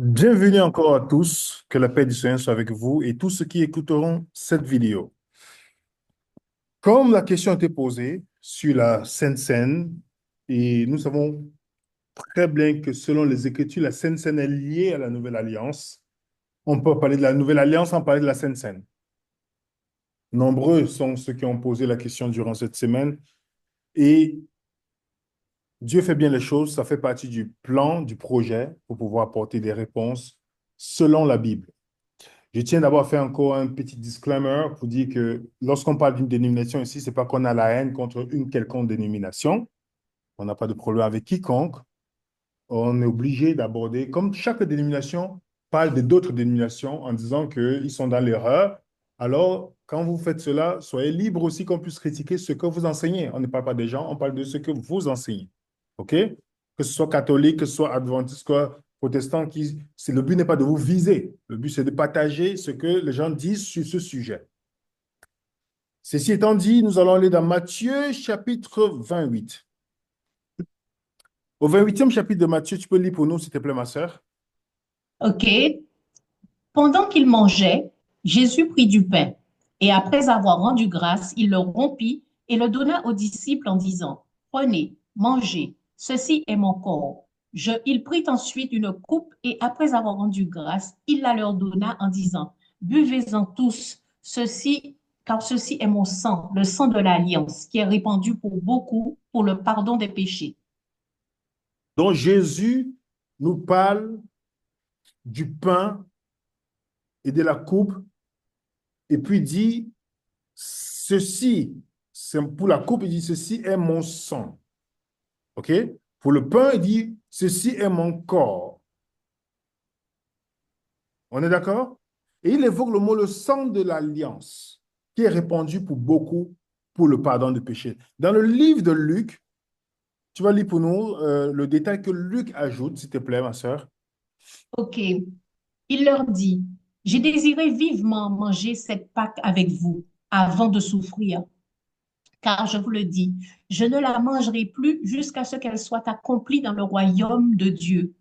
Bienvenue encore à tous, que la paix du Seigneur soit avec vous et tous ceux qui écouteront cette vidéo. Comme la question a été posée sur la Sainte Seine, et nous savons très bien que selon les Écritures, la Sainte Seine est liée à la Nouvelle Alliance. On peut parler de la Nouvelle Alliance sans parler de la Sainte Seine. Nombreux sont ceux qui ont posé la question durant cette semaine et Dieu fait bien les choses, ça fait partie du plan, du projet pour pouvoir apporter des réponses selon la Bible. Je tiens d'abord à faire encore un petit disclaimer pour dire que lorsqu'on parle d'une dénomination ici, ce n'est pas qu'on a la haine contre une quelconque dénomination. On n'a pas de problème avec quiconque. On est obligé d'aborder, comme chaque dénomination parle de d'autres dénominations en disant qu'ils sont dans l'erreur. Alors, quand vous faites cela, soyez libre aussi qu'on puisse critiquer ce que vous enseignez. On ne parle pas des gens, on parle de ce que vous enseignez. OK? Que ce soit catholique, que ce soit adventiste, que ce soit protestant, le but n'est pas de vous viser. Le but, c'est de partager ce que les gens disent sur ce sujet. Ceci étant dit, nous allons aller dans Matthieu chapitre 28. Au 28e chapitre de Matthieu, tu peux lire pour nous, s'il te plaît, ma sœur. OK. Pendant qu'ils mangeaient, Jésus prit du pain et après avoir rendu grâce, il le rompit et le donna aux disciples en disant, Prenez, mangez, ceci est mon corps. Il prit ensuite une coupe et après avoir rendu grâce, il la leur donna en disant, Buvez-en tous, car ceci est mon sang, le sang de l'alliance, qui est répandu pour beaucoup pour le pardon des péchés. Donc Jésus nous parle du pain et de la coupe et puis dit, ceci, c'est pour la coupe, il dit, ceci est mon sang. OK? Pour le pain, il dit, ceci est mon corps. On est d'accord? Et il évoque le mot le sang de l'alliance, qui est répandu pour beaucoup pour le pardon de péché. Dans le livre de Luc, tu vas lire pour nous le détail que Luc ajoute, s'il te plaît, ma sœur. OK. Il leur dit, j'ai désiré vivement manger cette Pâque avec vous avant de souffrir, car je vous le dis, je ne la mangerai plus jusqu'à ce qu'elle soit accomplie dans le royaume de Dieu.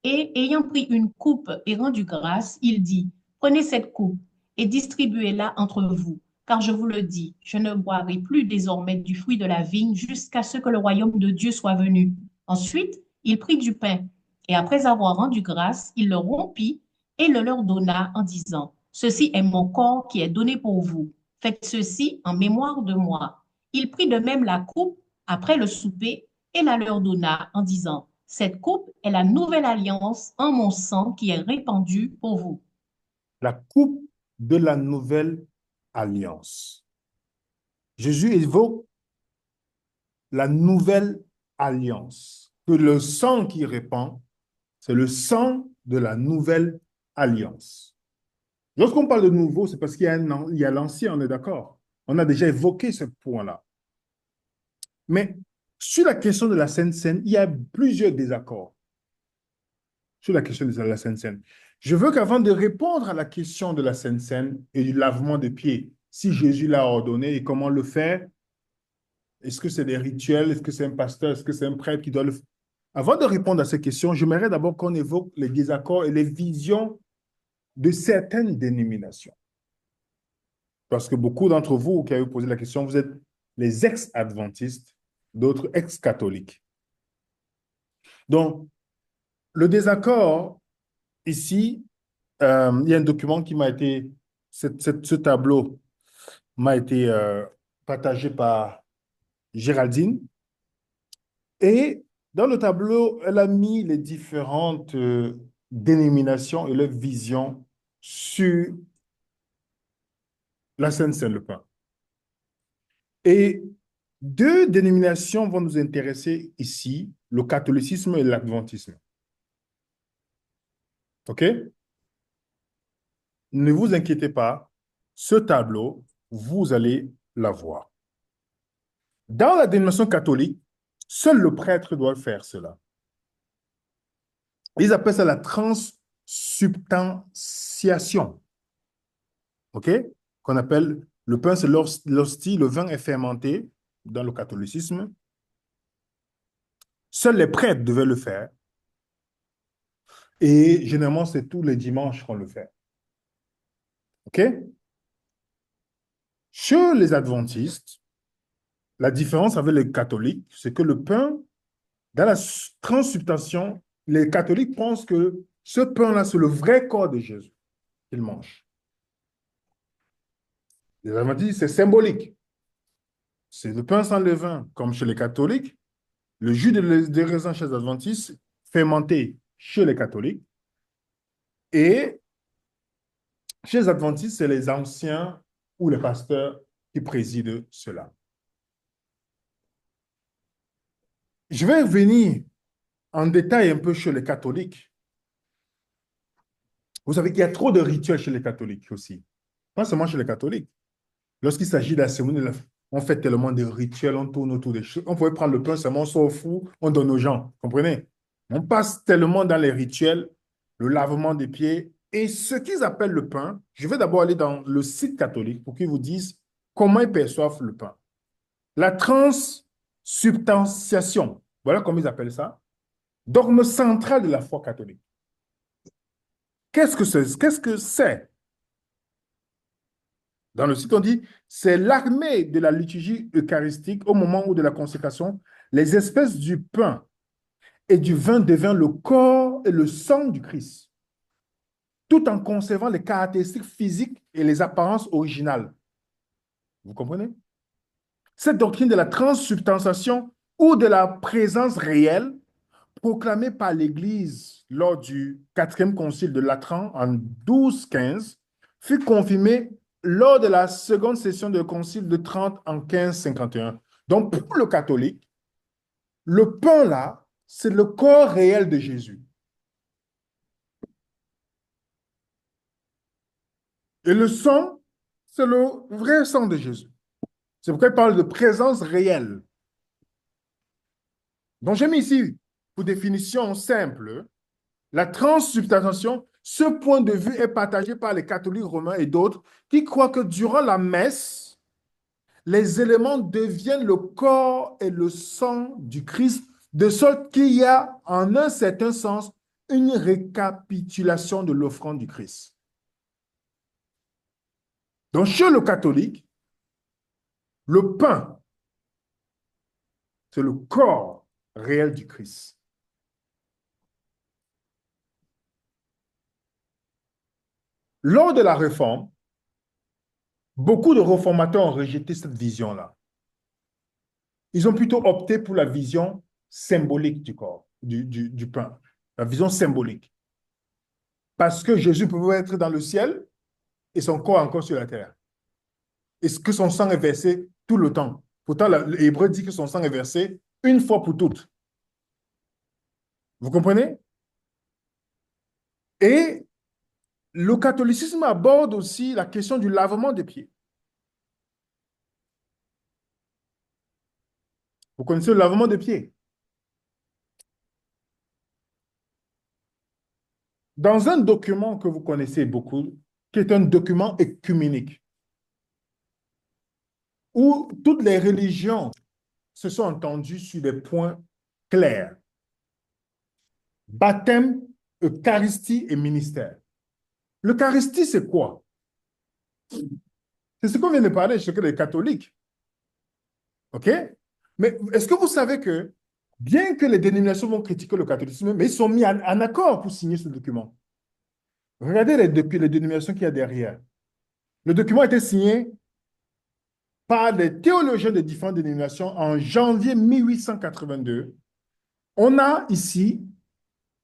Et ayant pris une coupe et rendu grâce, il dit, prenez cette coupe et distribuez-la entre vous, car je vous le dis, je ne boirai plus désormais du fruit de la vigne jusqu'à ce que le royaume de Dieu soit venu. Ensuite, il prit du pain et après avoir rendu grâce, il le rompit et le leur donna en disant, ceci est mon corps qui est donné pour vous. Faites ceci en mémoire de moi. Il prit de même la coupe après le souper et la leur donna en disant, cette coupe est la nouvelle alliance en mon sang qui est répandue pour vous. La coupe de la nouvelle alliance. Jésus évoque la nouvelle alliance, que le sang qui répand, c'est le sang de la nouvelle alliance. Lorsqu'on parle de nouveau, c'est parce il y a l'ancien, on est d'accord. On a déjà évoqué ce point-là. Mais sur la question de la Sainte Seine, il y a plusieurs désaccords sur la question de la Sainte Seine. Je veux qu'avant de répondre à la question de la Sainte Seine et du lavement des pieds, si Jésus l'a ordonné et comment le faire, est-ce que c'est des rituels, est-ce que c'est un pasteur, est-ce que c'est un prêtre qui doit le faire? Avant de répondre à ces questions, j'aimerais d'abord qu'on évoque les désaccords et les visions de certaines dénominations. Parce que beaucoup d'entre vous qui avez posé la question, vous êtes les ex-adventistes, d'autres ex-catholiques. Donc, le désaccord, ici, il y a un document qui m'a été, ce tableau m'a été partagé par Géraldine. Et dans le tableau, elle a mis les différentes dénominations et leurs visions sur la Seine-Saint-Lepin. Et deux dénominations vont nous intéresser ici, le catholicisme et l'adventisme. OK? Ne vous inquiétez pas, ce tableau, vous allez l'avoir. Dans la dénomination catholique, seul le prêtre doit faire cela. Ils appellent ça la transsubstantiation. OK? Qu'on appelle le pain, c'est l'hostie, le vin est fermenté dans le catholicisme. Seuls les prêtres devaient le faire. Et généralement, c'est tous les dimanches qu'on le fait. OK? Chez les adventistes, la différence avec les catholiques, c'est que le pain, dans la transsubstantiation, les catholiques pensent que ce pain-là, c'est le vrai corps de Jésus qu'ils mangent. Les adventistes, c'est symbolique. C'est le pain sans levain, comme chez les catholiques. Le jus de raisin chez les adventistes, fermenté chez les catholiques. Et chez les adventistes, c'est les anciens ou les pasteurs qui président cela. Je vais revenir en détail un peu chez les catholiques. Vous savez qu'il y a trop de rituels chez les catholiques aussi. Pas seulement chez les catholiques. Lorsqu'il s'agit de la cérémonie, on fait tellement de rituels, on tourne autour des choses. On pourrait prendre le pain seulement, on s'en fout, on donne aux gens. Comprenez? On passe tellement dans les rituels, le lavement des pieds et ce qu'ils appellent le pain. Je vais d'abord aller dans le site catholique pour qu'ils vous disent comment ils perçoivent le pain. La transsubstantiation, voilà comment ils appellent ça. Dogme central de la foi catholique. Qu'est-ce que c'est? Qu'est-ce que c'est? Dans le site, on dit, c'est l'armée de la liturgie eucharistique au moment où de la consécration, les espèces du pain et du vin deviennent le corps et le sang du Christ, tout en conservant les caractéristiques physiques et les apparences originales. Vous comprenez? Cette doctrine de la transsubstantiation ou de la présence réelle, proclamée par l'Église lors du quatrième concile de Latran en 1215, fut confirmée lors de la seconde session du concile de Trente en 1551. Donc, pour le catholique, le pain là, c'est le corps réel de Jésus. Et le sang, c'est le vrai sang de Jésus. C'est pourquoi il parle de présence réelle. Donc, j'ai mis ici, pour définition simple, la transsubstantiation, ce point de vue est partagé par les catholiques romains et d'autres qui croient que durant la messe, les éléments deviennent le corps et le sang du Christ, de sorte qu'il y a, en un certain sens, une récapitulation de l'offrande du Christ. Donc, chez le catholique, le pain, c'est le corps réel du Christ. Lors de la Réforme, beaucoup de réformateurs ont rejeté cette vision-là. Ils ont plutôt opté pour la vision symbolique du corps, du pain, la vision symbolique. Parce que Jésus pouvait être dans le ciel et son corps encore sur la terre. Et que son sang est versé tout le temps. Pourtant, l'Hébreu dit que son sang est versé une fois pour toutes. Vous comprenez? Et le catholicisme aborde aussi la question du lavement des pieds. Vous connaissez le lavement des pieds? Dans un document que vous connaissez beaucoup, qui est un document œcuménique, où toutes les religions se sont entendues sur des points clairs. Baptême, Eucharistie et ministère. L'Eucharistie, c'est quoi? C'est ce qu'on vient de parler chez les catholiques. OK? Mais est-ce que vous savez que, bien que les dénominations vont critiquer le catholicisme, mais ils sont mis en accord pour signer ce document. Regardez les dénominations qu'il y a derrière. Le document a été signé par des théologiens de différentes dénominations en janvier 1882. On a ici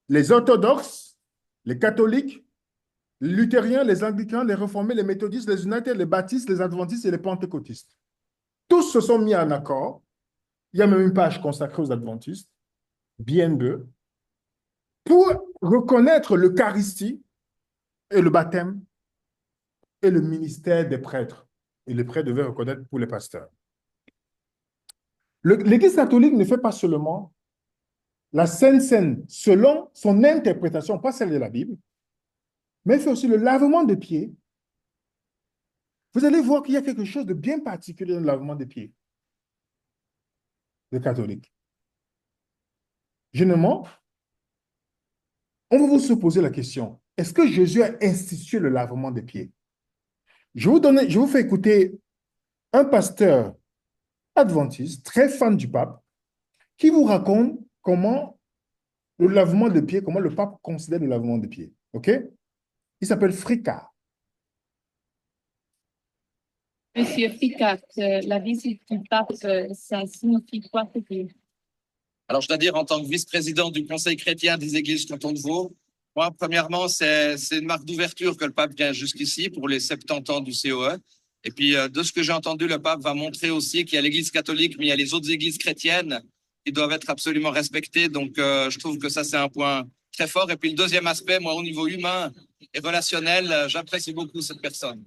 les orthodoxes, les catholiques, les luthériens, les anglicans, les réformés, les méthodistes, les unités, les baptistes, les adventistes et les pentecôtistes. Tous se sont mis en accord. Il y a même une page consacrée aux adventistes, bien deux, pour reconnaître l'Eucharistie et le baptême et le ministère des prêtres. Et les prêtres devaient reconnaître pour les pasteurs. L'Église catholique ne fait pas seulement la Sainte Seine selon son interprétation, pas celle de la Bible, mais elle fait aussi le lavement des pieds. Vous allez voir qu'il y a quelque chose de bien particulier dans le lavement des pieds des catholiques. Généralement, on va vous se poser la question, est-ce que Jésus a institué le lavement des pieds? Je vous fais écouter un pasteur adventiste, très fan du pape, qui vous raconte comment le lavement de pieds, comment le pape considère le lavement de pieds. OK? Il s'appelle Fricard. Monsieur Picard, la visite du pape, ça signifie quoi pour vous? Alors, je dois dire, en tant que vice-président du Conseil chrétien des Églises canton de Vaud, moi, premièrement, c'est une marque d'ouverture que le pape vient jusqu'ici pour les 70 ans du COE. Et puis, de ce que j'ai entendu, le pape va montrer aussi qu'il y a l'Église catholique, mais il y a les autres églises chrétiennes qui doivent être absolument respectées. Donc, je trouve que ça, c'est un point très fort. Et puis, le deuxième aspect, moi, au niveau humain et relationnel, j'apprécie beaucoup cette personne.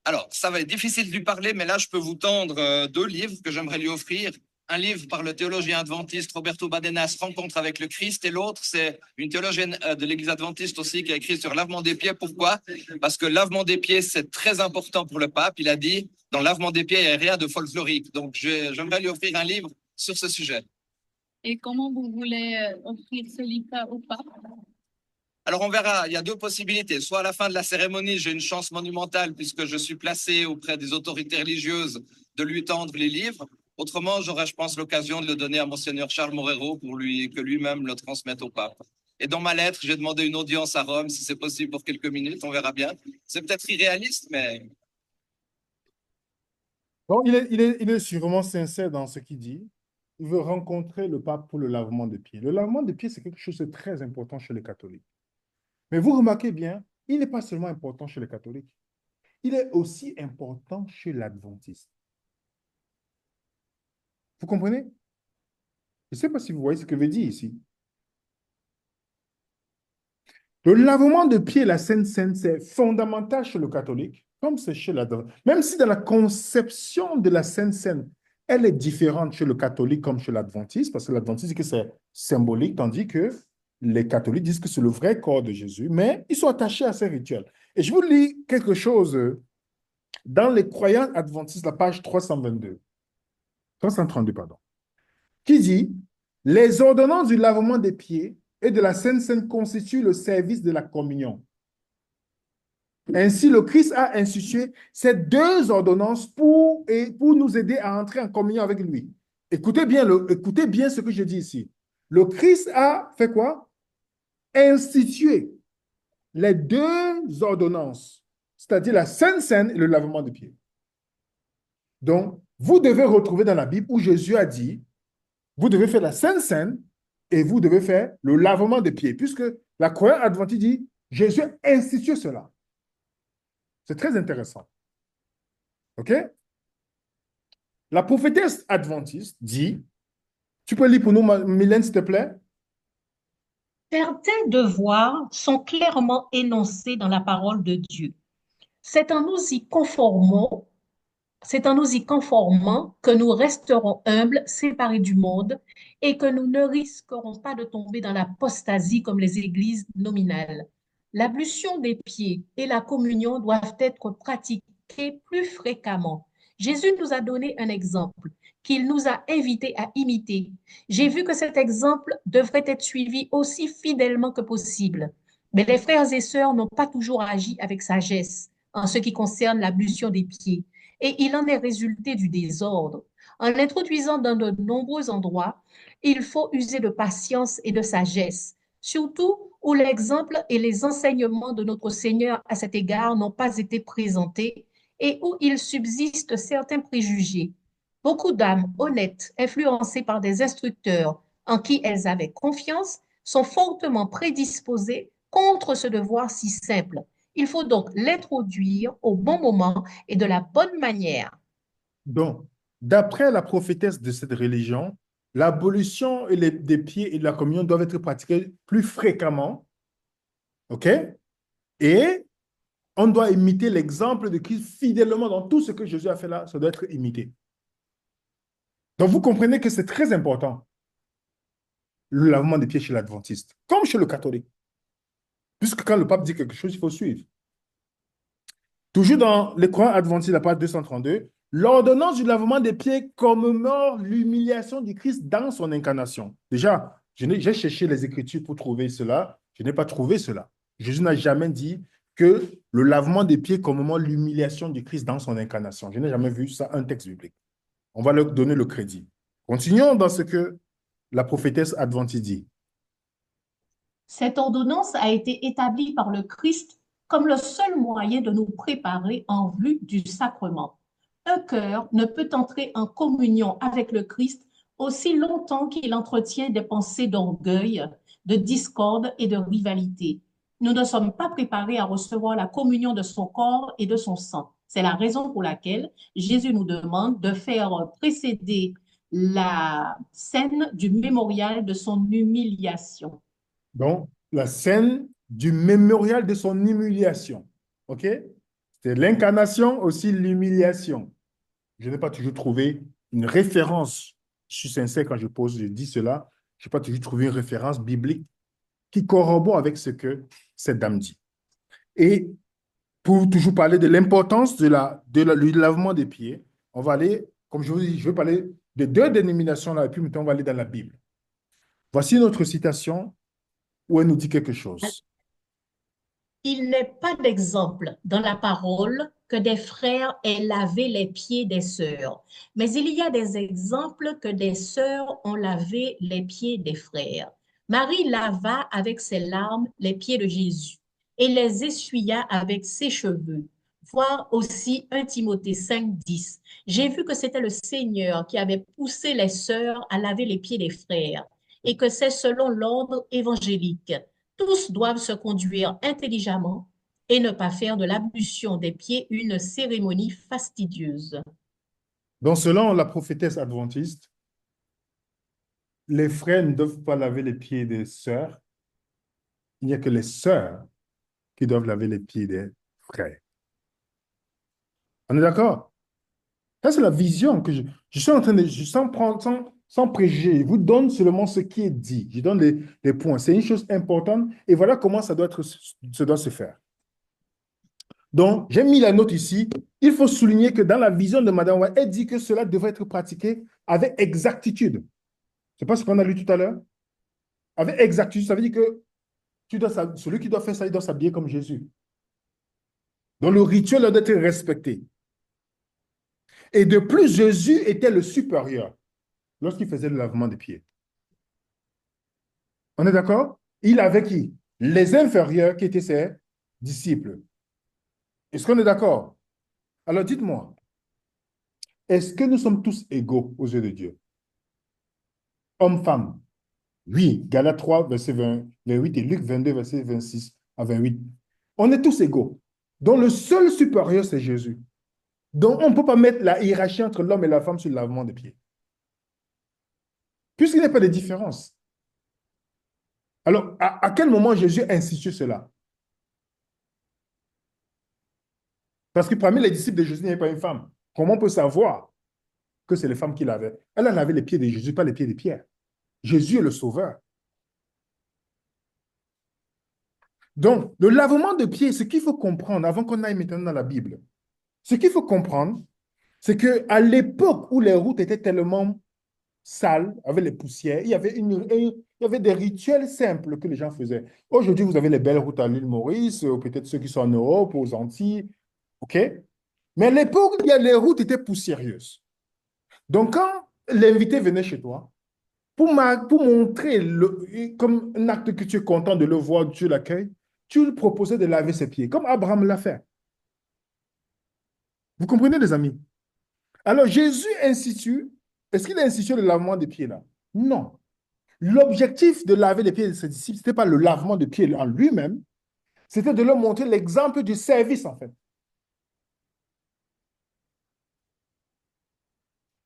Alors, ça va être difficile de lui parler, mais là, je peux vous tendre deux livres que j'aimerais lui offrir. Un livre par le théologien adventiste Roberto Badenas, Rencontre avec le Christ, et l'autre, c'est une théologienne de l'Église adventiste aussi qui a écrit sur lavement des pieds. Pourquoi? Parce que lavement des pieds, c'est très important pour le pape. Il a dit, dans lavement des pieds, il n'y a rien de folklorique. Donc, j'aimerais lui offrir un livre sur ce sujet. Et comment vous voulez offrir ce livre au pape? Alors, on verra. Il y a deux possibilités. Soit à la fin de la cérémonie, j'ai une chance monumentale puisque je suis placé auprès des autorités religieuses de lui tendre les livres. Autrement, j'aurai, je pense, l'occasion de le donner à Monseigneur Charles Morero pour que lui-même le transmette au pape. Et dans ma lettre, j'ai demandé une audience à Rome, si c'est possible pour quelques minutes. On verra bien. C'est peut-être irréaliste, mais... Bon, il est sûrement sincère dans ce qu'il dit. Il veut rencontrer le pape pour le lavement des pieds. Le lavement des pieds, c'est quelque chose de très important chez les catholiques. Mais vous remarquez bien, il n'est pas seulement important chez les catholiques. Il est aussi important chez l'adventiste. Vous comprenez? Je ne sais pas si vous voyez ce que veut dire ici. Le lavement de pieds, la Sainte Seine, c'est fondamental chez le catholique, comme c'est chez l'adventiste. Même si dans la conception de la Sainte Seine, elle est différente chez le catholique comme chez l'adventiste, parce que l'adventiste dit que c'est symbolique, tandis que les catholiques disent que c'est le vrai corps de Jésus, mais ils sont attachés à ces rituels. Et je vous lis quelque chose dans les croyants adventistes, la page 332, pardon, qui dit, les ordonnances du lavement des pieds et de la Sainte Seine constituent le service de la communion. Ainsi, le Christ a institué ces deux ordonnances pour nous aider à entrer en communion avec lui. Écoutez bien ce que je dis ici. Le Christ a fait quoi? Institué les deux ordonnances, c'est-à-dire la Sainte Seine et le lavement des pieds. Donc, vous devez retrouver dans la Bible où Jésus a dit, vous devez faire la Sainte Seine et vous devez faire le lavement des pieds, puisque la croyance adventiste dit, Jésus a institué cela. C'est très intéressant. OK? La prophétesse adventiste dit, tu peux lire pour nous, Mylène, s'il te plaît? Certains devoirs sont clairement énoncés dans la parole de Dieu. C'est en nous y conformant, c'est en nous y conformant que nous resterons humbles, séparés du monde et que nous ne risquerons pas de tomber dans l'apostasie comme les églises nominales. L'ablution des pieds et la communion doivent être pratiquées plus fréquemment. Jésus nous a donné un exemple qu'il nous a invités à imiter. J'ai vu que cet exemple devrait être suivi aussi fidèlement que possible. Mais les frères et sœurs n'ont pas toujours agi avec sagesse en ce qui concerne l'ablution des pieds et il en est résulté du désordre. En l'introduisant dans de nombreux endroits, il faut user de patience et de sagesse, surtout où l'exemple et les enseignements de notre Seigneur à cet égard n'ont pas été présentés et où il subsiste certains préjugés. Beaucoup d'âmes honnêtes, influencées par des instructeurs en qui elles avaient confiance, sont fortement prédisposées contre ce devoir si simple. Il faut donc l'introduire au bon moment et de la bonne manière. Donc, d'après la prophétesse de cette religion, l'abolition des pieds et de la communion doivent être pratiquées plus fréquemment. OK? Et on doit imiter l'exemple de Christ fidèlement dans tout ce que Jésus a fait là, ça doit être imité. Donc, vous comprenez que c'est très important, le lavement des pieds chez l'adventiste, comme chez le catholique. Puisque quand le pape dit quelque chose, il faut suivre. Toujours dans les croyants adventistes, la page 232, l'ordonnance du lavement des pieds commémore l'humiliation du Christ dans son incarnation. Déjà, j'ai cherché les Écritures pour trouver cela. Je n'ai pas trouvé cela. Jésus n'a jamais dit que le lavement des pieds commémore l'humiliation du Christ dans son incarnation. Je n'ai jamais vu ça, un texte biblique. On va leur donner le crédit. Continuons dans ce que la prophétesse adventiste dit. Cette ordonnance a été établie par le Christ comme le seul moyen de nous préparer en vue du sacrement. Un cœur ne peut entrer en communion avec le Christ aussi longtemps qu'il entretient des pensées d'orgueil, de discorde et de rivalité. Nous ne sommes pas préparés à recevoir la communion de son corps et de son sang. C'est la raison pour laquelle Jésus nous demande de faire précéder la scène du mémorial de son humiliation. Donc, la scène du mémorial de son humiliation. OK? C'est l'incarnation, aussi l'humiliation. Je n'ai pas toujours trouvé une référence. Je suis sincère quand je dis cela. Je n'ai pas toujours trouvé une référence biblique qui corrobore avec ce que cette dame dit. Et pour toujours parler de l'importance du lavement des pieds, on va aller, comme je vous dis, je vais parler de deux dénominations là, et puis maintenant on va aller dans la Bible. Voici notre citation où elle nous dit quelque chose. Il n'est pas d'exemple dans la parole que des frères aient lavé les pieds des sœurs, mais il y a des exemples que des sœurs ont lavé les pieds des frères. Marie lava avec ses larmes les pieds de Jésus et les essuya avec ses cheveux. Voir aussi 1 Timothée 5, 10. J'ai vu que c'était le Seigneur qui avait poussé les sœurs à laver les pieds des frères et que c'est selon l'ordre évangélique. Tous doivent se conduire intelligemment et ne pas faire de l'ablution des pieds une cérémonie fastidieuse. Donc, selon la prophétesse adventiste, les frères ne doivent pas laver les pieds des sœurs. Il n'y a que les sœurs qui doivent laver les pieds des frères. On est d'accord? Ça, c'est la vision que je suis en train de, sans prendre, sans préjuger, je vous donne seulement ce qui est dit. Je donne les points. C'est une chose importante et voilà comment ça doit se faire. Donc, j'ai mis la note ici. Il faut souligner que dans la vision de Madame White, elle dit que cela devrait être pratiqué avec exactitude. C'est pas ce qu'on a lu tout à l'heure? Avec exactitude, ça veut dire que celui qui doit faire ça, il doit s'habiller comme Jésus. Donc, le rituel doit être respecté. Et de plus, Jésus était le supérieur lorsqu'il faisait le lavement des pieds. On est d'accord? Il avait qui? Les inférieurs qui étaient ses disciples. Est-ce qu'on est d'accord? Alors dites-moi, est-ce que nous sommes tous égaux aux yeux de Dieu? Hommes, femmes. Oui, Galates 3, verset 28 et Luc 22, verset 26 à 28. On est tous égaux. Donc le seul supérieur, c'est Jésus. Donc on ne peut pas mettre la hiérarchie entre l'homme et la femme sur le lavement des pieds. Puisqu'il n'y a pas de différence. Alors, à quel moment Jésus a institué cela? Parce que parmi les disciples de Jésus, il n'y avait pas une femme. Comment on peut savoir que c'est les femmes qui lavaient? Elle a lavé les pieds de Jésus, pas les pieds de Pierre. Jésus est le sauveur. Donc, le lavement de pieds, ce qu'il faut comprendre, avant qu'on aille maintenant dans la Bible, ce qu'il faut comprendre, c'est qu'à l'époque où les routes étaient tellement sales, avec les poussières, il y avait des rituels simples que les gens faisaient. Aujourd'hui, vous avez les belles routes à l'île Maurice, ou peut-être ceux qui sont en Europe, aux Antilles, OK? Mais à l'époque, les routes étaient poussiéreuses. Donc, quand l'invité venait chez toi, pour montrer comme un acte que tu es content de le voir, Dieu l'accueille, tu lui proposais de laver ses pieds, comme Abraham l'a fait. Vous comprenez, les amis? Alors, Jésus institue, est-ce qu'il a institué le lavement des pieds là? Non. L'objectif de laver les pieds de ses disciples, ce n'était pas le lavement des pieds en lui-même, c'était de leur montrer l'exemple du service, en fait.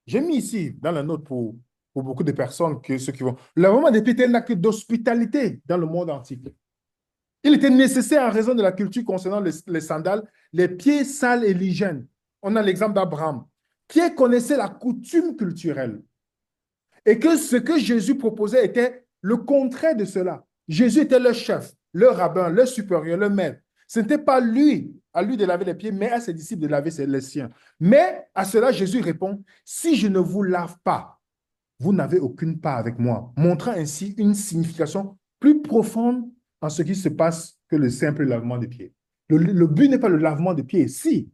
J'ai mis ici, dans la note pour beaucoup de personnes, ceux qui vont. Le lavement des pieds était un acte d'hospitalité dans le monde antique. Il était nécessaire en raison de la culture concernant les sandales, les pieds sales et l'hygiène. On a l'exemple d'Abraham. Pierre connaissait la coutume culturelle. Et que ce que Jésus proposait était le contraire de cela. Jésus était le chef, le rabbin, le supérieur, le maître. Ce n'était pas à lui de laver les pieds, mais à ses disciples de laver les siens. Mais à cela, Jésus répond, si je ne vous lave pas, vous n'avez aucune part avec moi, montrant ainsi une signification plus profonde en ce qui se passe que le simple lavement des pieds. Le but n'est pas le lavement des pieds. Si,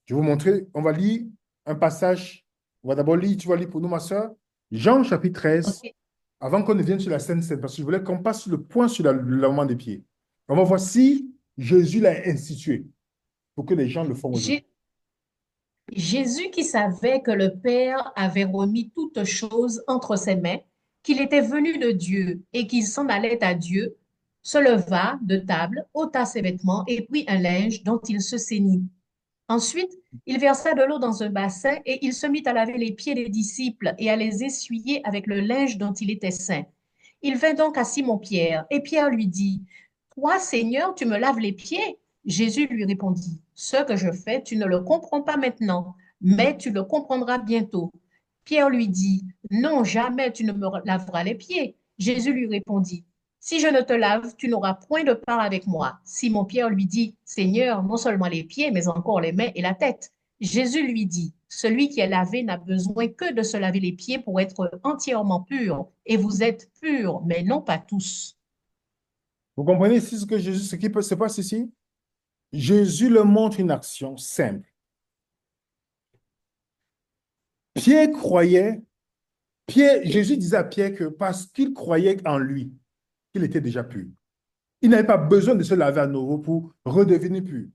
je vais vous montrer, on va lire un passage. On va d'abord lire, tu vas lire pour nous, ma soeur, Jean chapitre 13, Ok. avant qu'on ne vienne sur la Sainte Seine, parce que je voulais qu'on passe sur le point sur le lavement des pieds. On va voir si Jésus l'a institué pour que les gens le font aujourd'hui. Jé- Jésus qui savait que le Père avait remis toutes choses entre ses mains, qu'il était venu de Dieu et qu'il s'en allait à Dieu, se leva de table, ôta ses vêtements et prit un linge dont il se ceignit. Ensuite, il versa de l'eau dans un bassin et il se mit à laver les pieds des disciples et à les essuyer avec le linge dont il était saint. Il vint donc à Simon-Pierre et Pierre lui dit, toi, Seigneur, tu me laves les pieds? Jésus lui répondit, ce que je fais, tu ne le comprends pas maintenant, mais tu le comprendras bientôt. Pierre lui dit, non, jamais tu ne me laveras les pieds. Jésus lui répondit, si je ne te lave, tu n'auras point de part avec moi. Simon-Pierre lui dit, Seigneur, non seulement les pieds, mais encore les mains et la tête. Jésus lui dit, celui qui est lavé n'a besoin que de se laver les pieds pour être entièrement pur, et vous êtes purs, mais non pas tous. Vous comprenez ici ce que Jésus, ce qui se passe ici? Jésus leur montre une action simple. Pierre croyait, Jésus disait à Pierre que parce qu'il croyait en lui, qu'il était déjà pur. Il n'avait pas besoin de se laver à nouveau pour redevenir pur.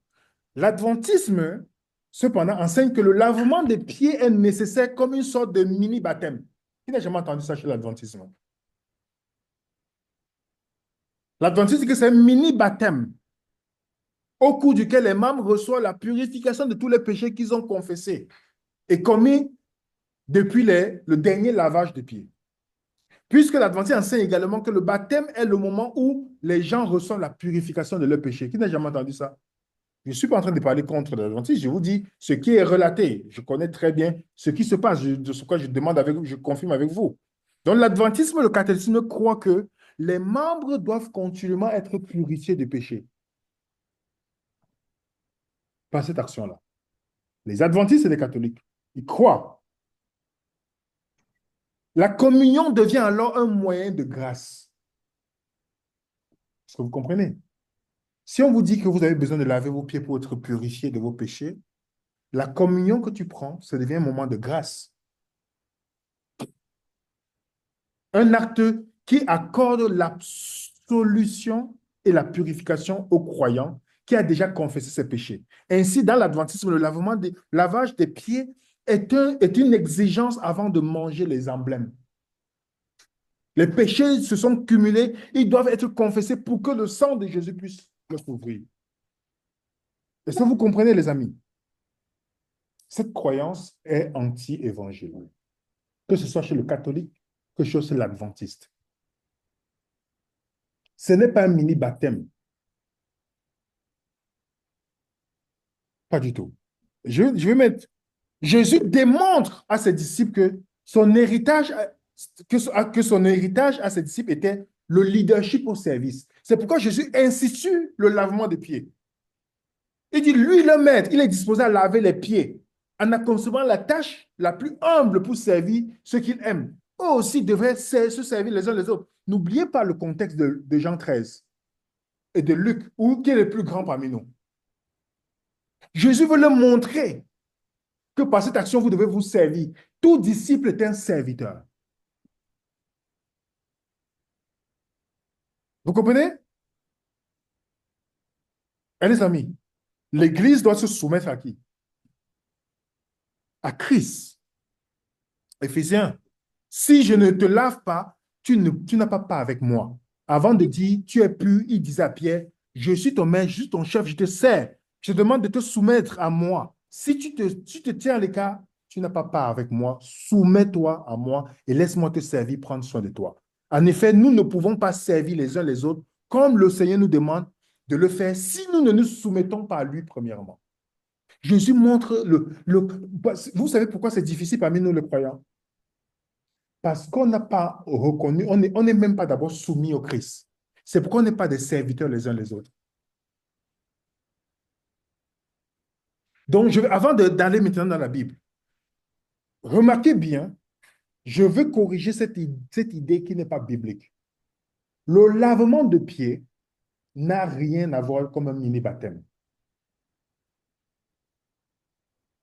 L'adventisme, cependant, enseigne que le lavement des pieds est nécessaire comme une sorte de mini-baptême. Qui n'a jamais entendu ça chez l'adventisme? L'adventisme dit que c'est un mini-baptême au cours duquel les membres reçoivent la purification de tous les péchés qu'ils ont confessés et commis depuis le dernier lavage des pieds. Puisque l'Adventiste enseigne également que le baptême est le moment où les gens reçoivent la purification de leurs péchés. Qui n'a jamais entendu ça? Je ne suis pas en train de parler contre l'Adventiste, je vous dis ce qui est relaté. Je connais très bien ce qui se passe, de ce que je demande avec vous, je confirme avec vous. Dans l'adventisme, le catholicisme croit que les membres doivent continuellement être purifiés de péché par cette action-là. Les adventistes et les catholiques, ils croient. La communion devient alors un moyen de grâce. Est-ce que vous comprenez? Si on vous dit que vous avez besoin de laver vos pieds pour être purifié de vos péchés, la communion que tu prends, ça devient un moment de grâce. Un acte qui accorde l'absolution et la purification au croyant qui a déjà confessé ses péchés. Ainsi, dans l'adventisme, le lavage des pieds est une exigence avant de manger les emblèmes. Les péchés se sont cumulés, ils doivent être confessés pour que le sang de Jésus puisse le couvrir. Est-ce que vous comprenez, les amis? Cette croyance est anti-évangile, que ce soit chez le catholique, que ce soit chez l'adventiste. Ce n'est pas un mini-baptême. Pas du tout. Je vais mettre... Jésus démontre à ses disciples que son héritage, que son héritage à ses disciples était le leadership au service. C'est pourquoi Jésus institue le lavement des pieds. Il dit, lui, le maître, il est disposé à laver les pieds en accomplissant la tâche la plus humble pour servir ceux qu'il aime. Eux aussi devraient se servir les uns les autres. N'oubliez pas le contexte de Jean 13 et de Luc, qui est le plus grand parmi nous. Jésus veut leur montrer que par cette action, vous devez vous servir. Tout disciple est un serviteur. Vous comprenez? Et les amis, l'Église doit se soumettre à qui? À Christ. Éphésiens, si je ne te lave pas, tu n'as pas part avec moi. Avant de dire, tu es pur, il disait à Pierre, je suis ton maître, je suis ton chef, je te sers. Je te demande de te soumettre à moi. Si tu te tiens à l'écart, tu n'as pas part avec moi. Soumets-toi à moi et laisse-moi te servir, prendre soin de toi. En effet, nous ne pouvons pas servir les uns les autres comme le Seigneur nous demande de le faire si nous ne nous soumettons pas à lui premièrement. Jésus montre Vous savez pourquoi c'est difficile parmi nous, les croyants? Parce qu'on n'a pas reconnu, on n'est même pas d'abord soumis au Christ. C'est pourquoi on n'est pas des serviteurs les uns les autres. Donc, avant d'aller maintenant dans la Bible, remarquez bien, je veux corriger cette idée qui n'est pas biblique. Le lavement de pieds n'a rien à voir comme un mini-baptême.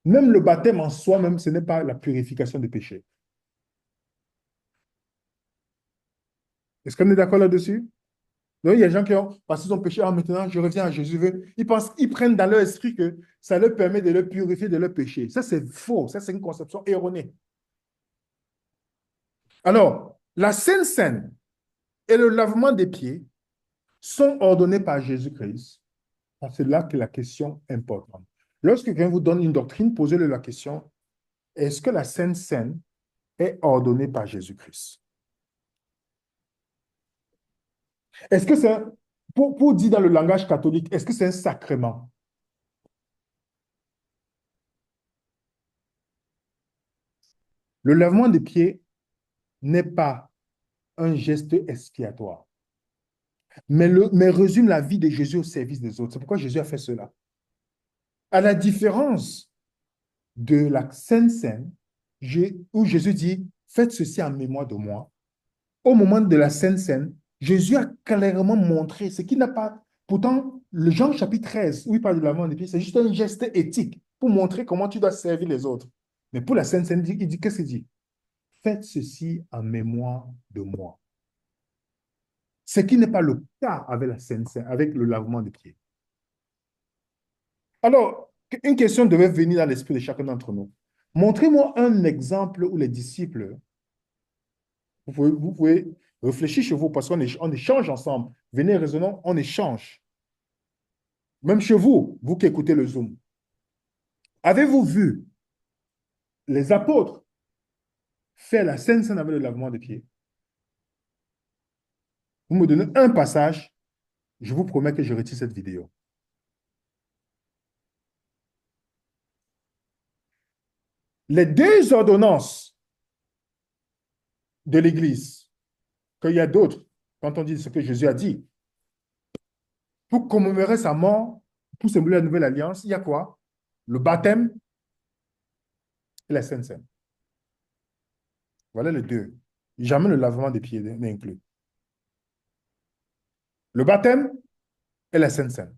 Même le baptême en soi-même, ce n'est pas la purification des péchés. Est-ce qu'on est d'accord là-dessus? Donc, il y a des gens qui ont passé son péché, ah, maintenant je reviens à Jésus. Ils pensent, ils prennent dans leur esprit que ça leur permet de leur purifier de leur péché. Ça, c'est faux. Ça, c'est une conception erronée. Alors, la Sainte Seine et le lavement des pieds sont ordonnés par Jésus-Christ. C'est là que la question est importante. Lorsque quelqu'un vous donne une doctrine, posez-le la question, est-ce que la Sainte Seine est ordonnée par Jésus-Christ? Est-ce que c'est, pour dire dans le langage catholique, est-ce que c'est un sacrement? Le lavement des pieds n'est pas un geste expiatoire, mais résume la vie de Jésus au service des autres. C'est pourquoi Jésus a fait cela. À la différence de la Sainte Seine, où Jésus dit, faites ceci en mémoire de moi. Au moment de la Sainte Seine, Jésus a clairement montré ce qui n'a pas... Pourtant, le Jean chapitre 13, où il parle de lavement des pieds, c'est juste un geste éthique pour montrer comment tu dois servir les autres. Mais pour la Sainte Seine, il dit qu'est-ce qu'il dit? Faites ceci en mémoire de moi. Ce qui n'est pas le cas avec la Sainte Seine, avec le lavement des pieds. Alors, une question devait venir dans l'esprit de chacun d'entre nous. Montrez-moi un exemple où les disciples, vous pouvez réfléchir chez vous parce qu'on échange ensemble. Venez, raisonnons, on échange. Même chez vous, vous qui écoutez le Zoom. Avez-vous vu les apôtres faire la Sainte Seine avec le lavement des pieds? Vous me donnez un passage, je vous promets que je retire cette vidéo. Les deux ordonnances de l'Église, qu'il y a d'autres, quand on dit ce que Jésus a dit, pour commémorer sa mort, pour symboliser la nouvelle alliance, il y a quoi? Le baptême et la Sainte Seine. Voilà les deux. Jamais le lavement des pieds n'est inclus. Le baptême et la Sainte Seine.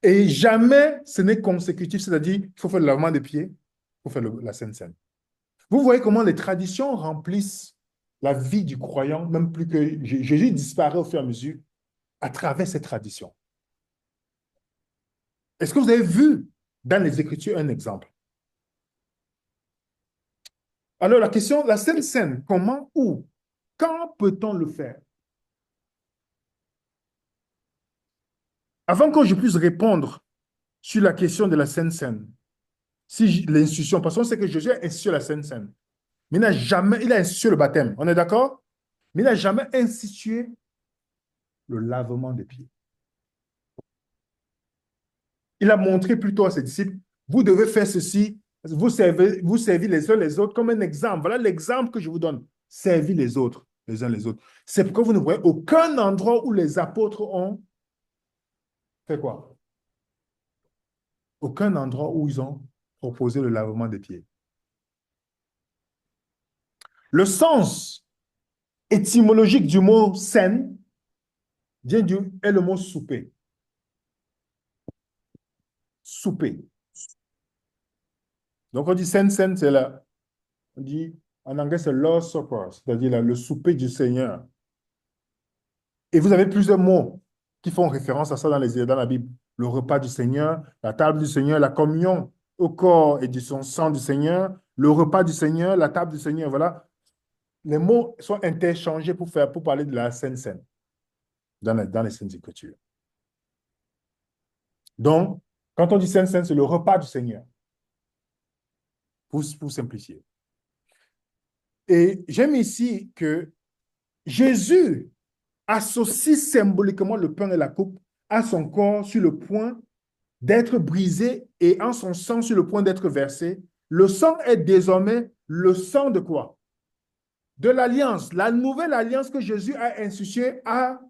Et jamais ce n'est consécutif, c'est-à-dire il faut faire le lavement des pieds, il faut faire la Sainte Seine. Vous voyez comment les traditions remplissent la vie du croyant, même plus que Jésus disparaît au fur et à mesure à travers ces traditions. Est-ce que vous avez vu dans les Écritures un exemple? Alors la question, la Sainte Seine, comment, où, quand peut-on le faire? Avant que je puisse répondre sur la question de la Sainte Seine, si l'institution, parce qu'on sait que Jésus a institué la Sainte Seine, mais il a institué le baptême, on est d'accord? Mais il n'a jamais institué le lavement des pieds. Il a montré plutôt à ses disciples, vous devez faire ceci, vous servez les uns les autres comme un exemple. Voilà l'exemple que je vous donne. Servir les autres, les uns les autres. C'est pourquoi vous ne voyez aucun endroit où les apôtres ont fait quoi? Aucun endroit où ils ont proposé le lavement des pieds. Le sens étymologique du mot scène est le mot souper. Souper. Donc on dit scène, c'est là. On dit en anglais c'est Lord's Supper, c'est-à-dire le souper du Seigneur. Et vous avez plusieurs mots qui font référence à ça dans la Bible. Le repas du Seigneur, la table du Seigneur, la communion au corps et du son sang du Seigneur, le repas du Seigneur, la table du Seigneur, voilà. Les mots sont interchangés pour parler de la Sainte Seine dans les Saintes Écritures. Donc, quand on dit Sainte Seine, c'est le repas du Seigneur, pour simplifier. Et j'aime ici que Jésus associe symboliquement le pain et la coupe à son corps sur le point d'être brisé et en son sang sur le point d'être versé. Le sang est désormais le sang de quoi? De l'alliance, la nouvelle alliance que Jésus a instituée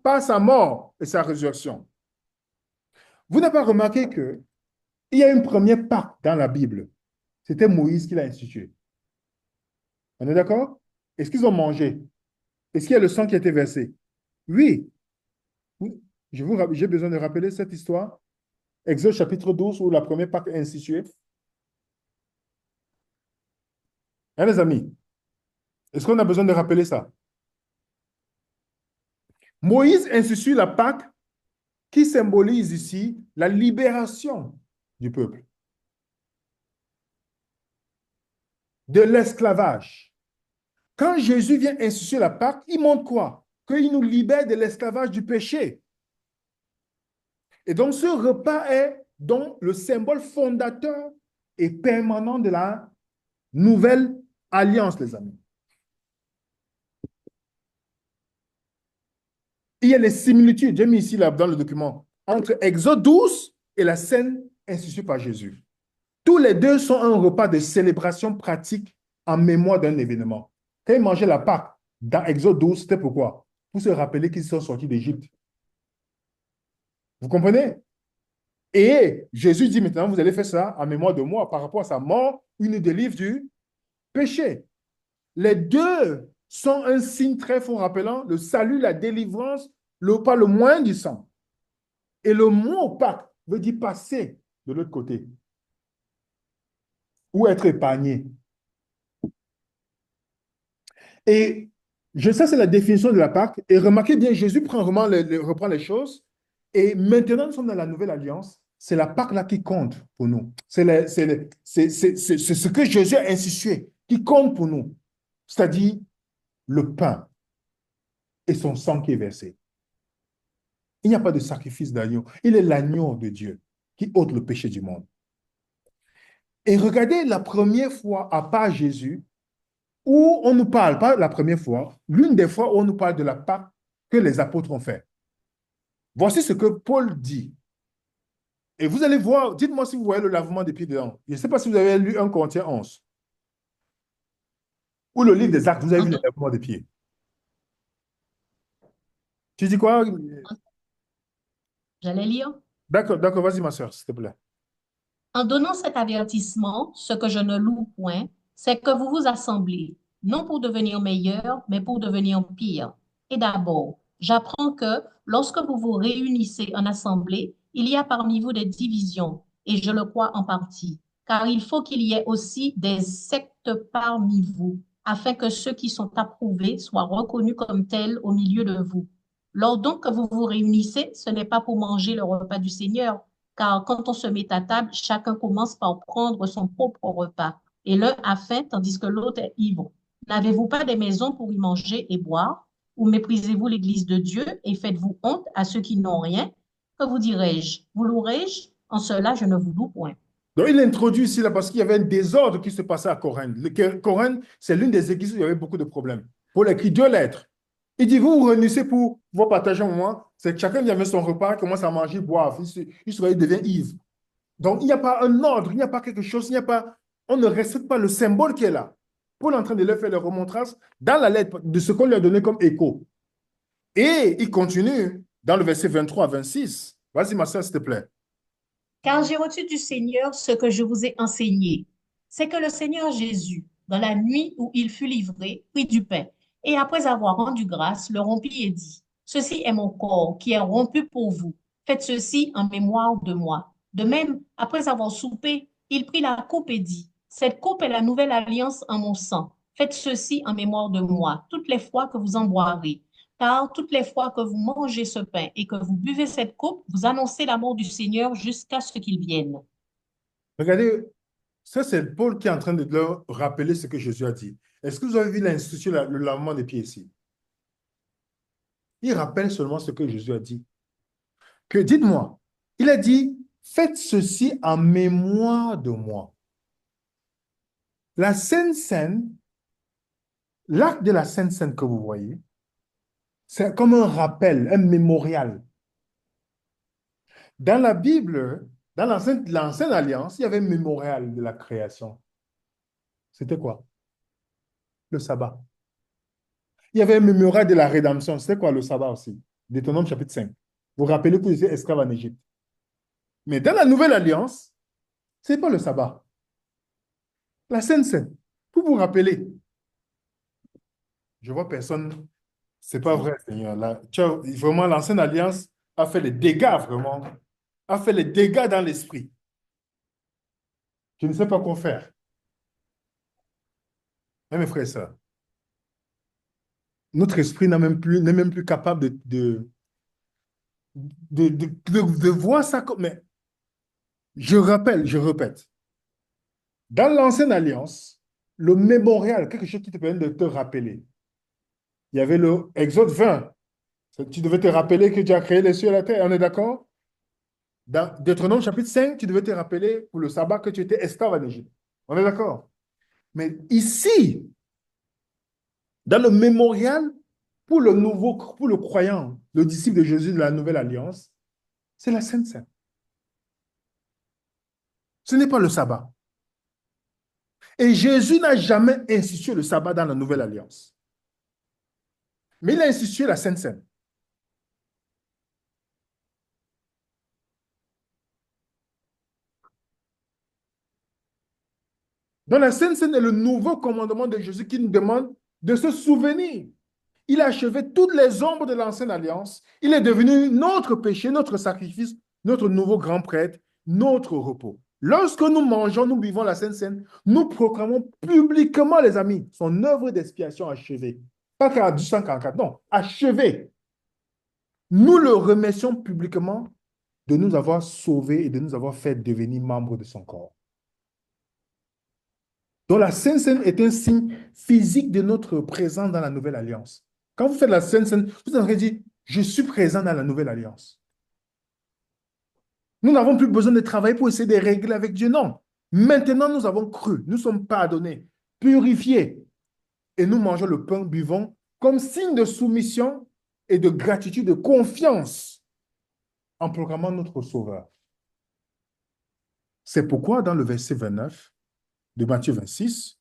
par sa mort et sa résurrection. Vous n'avez pas remarqué qu'il y a une première Pâque dans la Bible. C'était Moïse qui l'a instituée. On est d'accord? Est-ce qu'ils ont mangé? Est-ce qu'il y a le sang qui a été versé? Oui, oui. J'ai besoin de rappeler cette histoire. Exode chapitre 12, où la première Pâque est instituée. Hein, les amis, est-ce qu'on a besoin de rappeler ça? Moïse institue la Pâque qui symbolise ici la libération du peuple de l'esclavage. Quand Jésus vient instituer la Pâque, il montre quoi? Qu'il nous libère de l'esclavage du péché. Et donc, ce repas est donc le symbole fondateur et permanent de la nouvelle alliance, les amis. Il y a les similitudes, j'ai mis ici là, dans le document, entre Exode 12 et la scène instituée par Jésus. Tous les deux sont un repas de célébration pratique en mémoire d'un événement. Quand ils mangeaient la Pâque dans Exode 12, c'était pourquoi? Pour se rappeler qu'ils sont sortis d'Égypte. Vous comprenez? Et Jésus dit maintenant, vous allez faire ça en mémoire de moi par rapport à sa mort, il nous délivre du péché. Les deux sont un signe très fort rappelant le salut, la délivrance, pas le moins du sang. Et le mot Pâques veut dire passer de l'autre côté ou être épargné. Et ça, c'est la définition de la Pâque. Et remarquez bien, Jésus reprend les choses. Et maintenant, nous sommes dans la nouvelle alliance. C'est la Pâque là qui compte pour nous. C'est ce que Jésus a institué qui compte pour nous. C'est-à-dire le pain et son sang qui est versé. Il n'y a pas de sacrifice d'agneau. Il est l'agneau de Dieu qui ôte le péché du monde. Et regardez la première fois à part Jésus, où on nous parle, pas la première fois, l'une des fois où on nous parle de la Pâque que les apôtres ont fait. Voici ce que Paul dit. Et vous allez voir, dites-moi si vous voyez le lavement des pieds dedans. Je ne sais pas si vous avez lu 1 Corinthiens 11. Ou le livre des Actes, vous avez vu le lavement des pieds. Tu dis quoi? J'allais lire. D'accord, vas-y ma soeur, s'il te plaît. En donnant cet avertissement, ce que je ne loue point, c'est que vous vous assemblez, non pour devenir meilleur, mais pour devenir pire. Et d'abord, j'apprends que lorsque vous vous réunissez en assemblée, il y a parmi vous des divisions, et je le crois en partie, car il faut qu'il y ait aussi des sectes parmi vous, afin que ceux qui sont approuvés soient reconnus comme tels au milieu de vous. Lors donc que vous vous réunissez, ce n'est pas pour manger le repas du Seigneur, car quand on se met à table, chacun commence par prendre son propre repas, et l'un a faim tandis que l'autre est ivre. N'avez-vous pas des maisons pour y manger et boire? Ou méprisez-vous l'Église de Dieu et faites-vous honte à ceux qui n'ont rien? Que vous dirai-je? Vous louerai-je? En cela, je ne vous loue point. Donc, il introduit ici là parce qu'il y avait un désordre qui se passait à Corinthe. Corinthe, c'est l'une des églises où il y avait beaucoup de problèmes. Paul écrit 2 lettres. Il dit, vous vous réunissez pour vous partager un moment. C'est que chacun y avait son repas, commence à manger, boire. Il devient ivre. Donc, il n'y a pas un ordre, il n'y a pas quelque chose, on ne respecte pas le symbole qui est là. Paul est en train de leur faire le remontrance dans la lettre de ce qu'on lui a donné comme écho. Et il continue dans le verset 23 à 26. Vas-y, ma soeur, s'il te plaît. Car j'ai reçu du Seigneur ce que je vous ai enseigné. C'est que le Seigneur Jésus, dans la nuit où il fut livré, prit du pain, et après avoir rendu grâce, le rompit et dit, Ceci est mon corps qui est rompu pour vous. Faites ceci en mémoire de moi. De même, après avoir soupé, il prit la coupe et dit, Cette coupe est la nouvelle alliance en mon sang. Faites ceci en mémoire de moi, toutes les fois que vous en boirez. Car toutes les fois que vous mangez ce pain et que vous buvez cette coupe, vous annoncez la mort du Seigneur jusqu'à ce qu'il vienne. Regardez, ça c'est Paul qui est en train de leur rappeler ce que Jésus a dit. Est-ce que vous avez vu l'institution, le lavement des pieds ici? Il rappelle seulement ce que Jésus a dit. Que dites-moi, il a dit, faites ceci en mémoire de moi. La Sainte Seine, l'acte de la Sainte Seine que vous voyez, c'est comme un rappel, un mémorial. Dans la Bible, dans l'Ancienne Alliance, il y avait un mémorial de la création. C'était quoi? Le sabbat. Il y avait un mémorial de la rédemption. C'était quoi le sabbat aussi? Deutéronome chapitre 5. Vous vous rappelez que vous étiez esclaves en Égypte. Mais dans la Nouvelle Alliance, ce n'est pas le sabbat. La Sainte Seine. Pour vous rappeler, je vois personne C'est pas vrai, Seigneur. Là, vraiment, l'ancienne alliance a fait les dégâts, vraiment. A fait les dégâts dans l'esprit. Je ne sais pas quoi faire. Hein, mes frères et sœurs, notre esprit n'est même plus capable de voir ça comme. Mais je répète, dans l'ancienne alliance, le mémorial, quelque chose qui te permet de te rappeler. Il y avait le Exode 20. Tu devais te rappeler que Dieu a créé les cieux et la terre. On est d'accord? Dans Deutéronome chapitre 5, tu devais te rappeler pour le sabbat que tu étais esclave en Égypte. On est d'accord? Mais ici, dans le mémorial, pour le croyant, le disciple de Jésus de la nouvelle alliance, c'est la Sainte Seine. Ce n'est pas le sabbat. Et Jésus n'a jamais institué le sabbat dans la nouvelle alliance. Mais il a institué la Sainte Seine. Donc la Sainte Seine est le nouveau commandement de Jésus qui nous demande de se souvenir. Il a achevé toutes les ombres de l'ancienne alliance. Il est devenu notre péché, notre sacrifice, notre nouveau grand prêtre, notre repos. Lorsque nous mangeons, nous vivons la Sainte Seine, nous proclamons publiquement, les amis, son œuvre d'expiation achevée. Pas qu'à 244, non, achevée. Nous le remercions publiquement de nous avoir sauvés et de nous avoir fait devenir membres de son corps. Donc la Sainte Seine est un signe physique de notre présence dans la nouvelle alliance. Quand vous faites la Sainte Seine, vous avez dit, je suis présent dans la nouvelle alliance. Nous n'avons plus besoin de travailler pour essayer de régler avec Dieu, non. Maintenant, nous avons cru, nous sommes pardonnés, purifiés, et nous mangeons le pain, buvons, comme signe de soumission et de gratitude, de confiance en proclamant notre Sauveur. C'est pourquoi dans le verset 29 de Matthieu 26,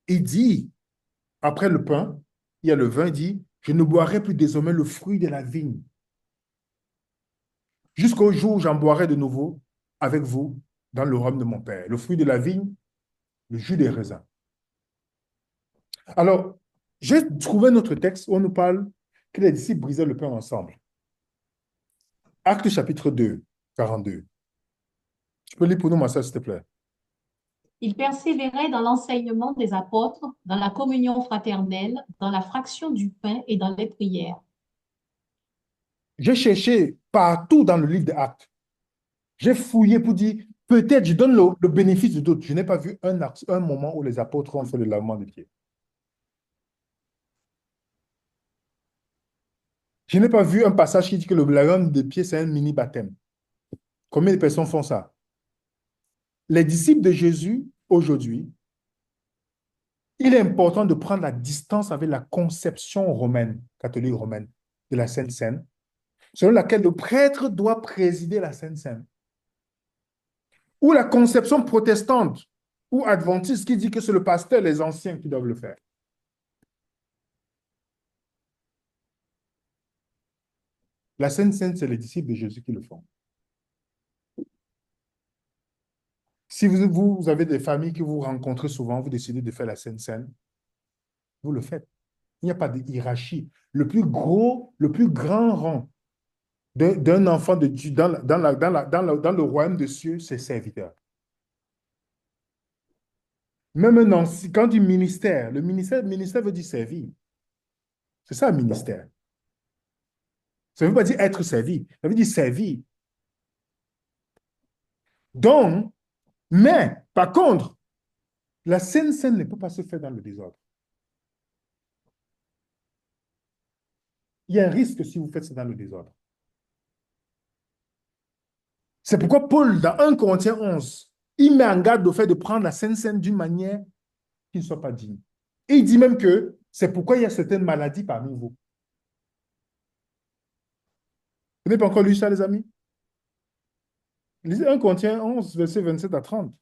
il dit, après le pain, il y a le vin, il dit, je ne boirai plus désormais le fruit de la vigne, jusqu'au jour où j'en boirai de nouveau avec vous dans le royaume de mon Père. Le fruit de la vigne, le jus des raisins. Alors, j'ai trouvé notre texte où on nous parle que les disciples brisaient le pain ensemble. Actes chapitre 2, 42. Tu peux lire pour nous, ma soeur, s'il te plaît. Ils persévéraient dans l'enseignement des apôtres, dans la communion fraternelle, dans la fraction du pain et dans les prières. J'ai cherché partout dans le livre des Actes. J'ai fouillé pour dire, peut-être je donne le bénéfice du doute. Je n'ai pas vu un moment où les apôtres ont fait le lavement des pieds. Je n'ai pas vu un passage qui dit que le lavement des pieds, c'est un mini-baptême. Combien de personnes font ça? Les disciples de Jésus, aujourd'hui, il est important de prendre la distance avec la conception romaine, catholique romaine, de la Sainte Seine, selon laquelle le prêtre doit présider la Sainte Seine. Ou la conception protestante ou adventiste qui dit que c'est le pasteur, les anciens qui doivent le faire. La Sainte Seine, c'est les disciples de Jésus qui le font. Si vous avez des familles que vous rencontrez souvent, vous décidez de faire la Sainte Seine, vous le faites. Il n'y a pas de hiérarchie. Le plus grand rang d'un enfant de Dieu dans le royaume des cieux, c'est serviteur. Même quand du ministère, le ministère veut dire servir. C'est ça, un ministère. Ça ne veut pas dire être servi, ça veut dire servir. Donc, mais, par contre, la Sainte Seine ne peut pas se faire dans le désordre. Il y a un risque si vous faites ça dans le désordre. C'est pourquoi Paul, dans 1 Corinthiens 11, il met en garde au fait de prendre la Sainte Seine d'une manière qui ne soit pas digne. Et il dit même que c'est pourquoi il y a certaines maladies parmi vous. Vous n'avez pas encore lu ça, les amis? Lisez 1 Corinthiens 11, versets 27 à 30.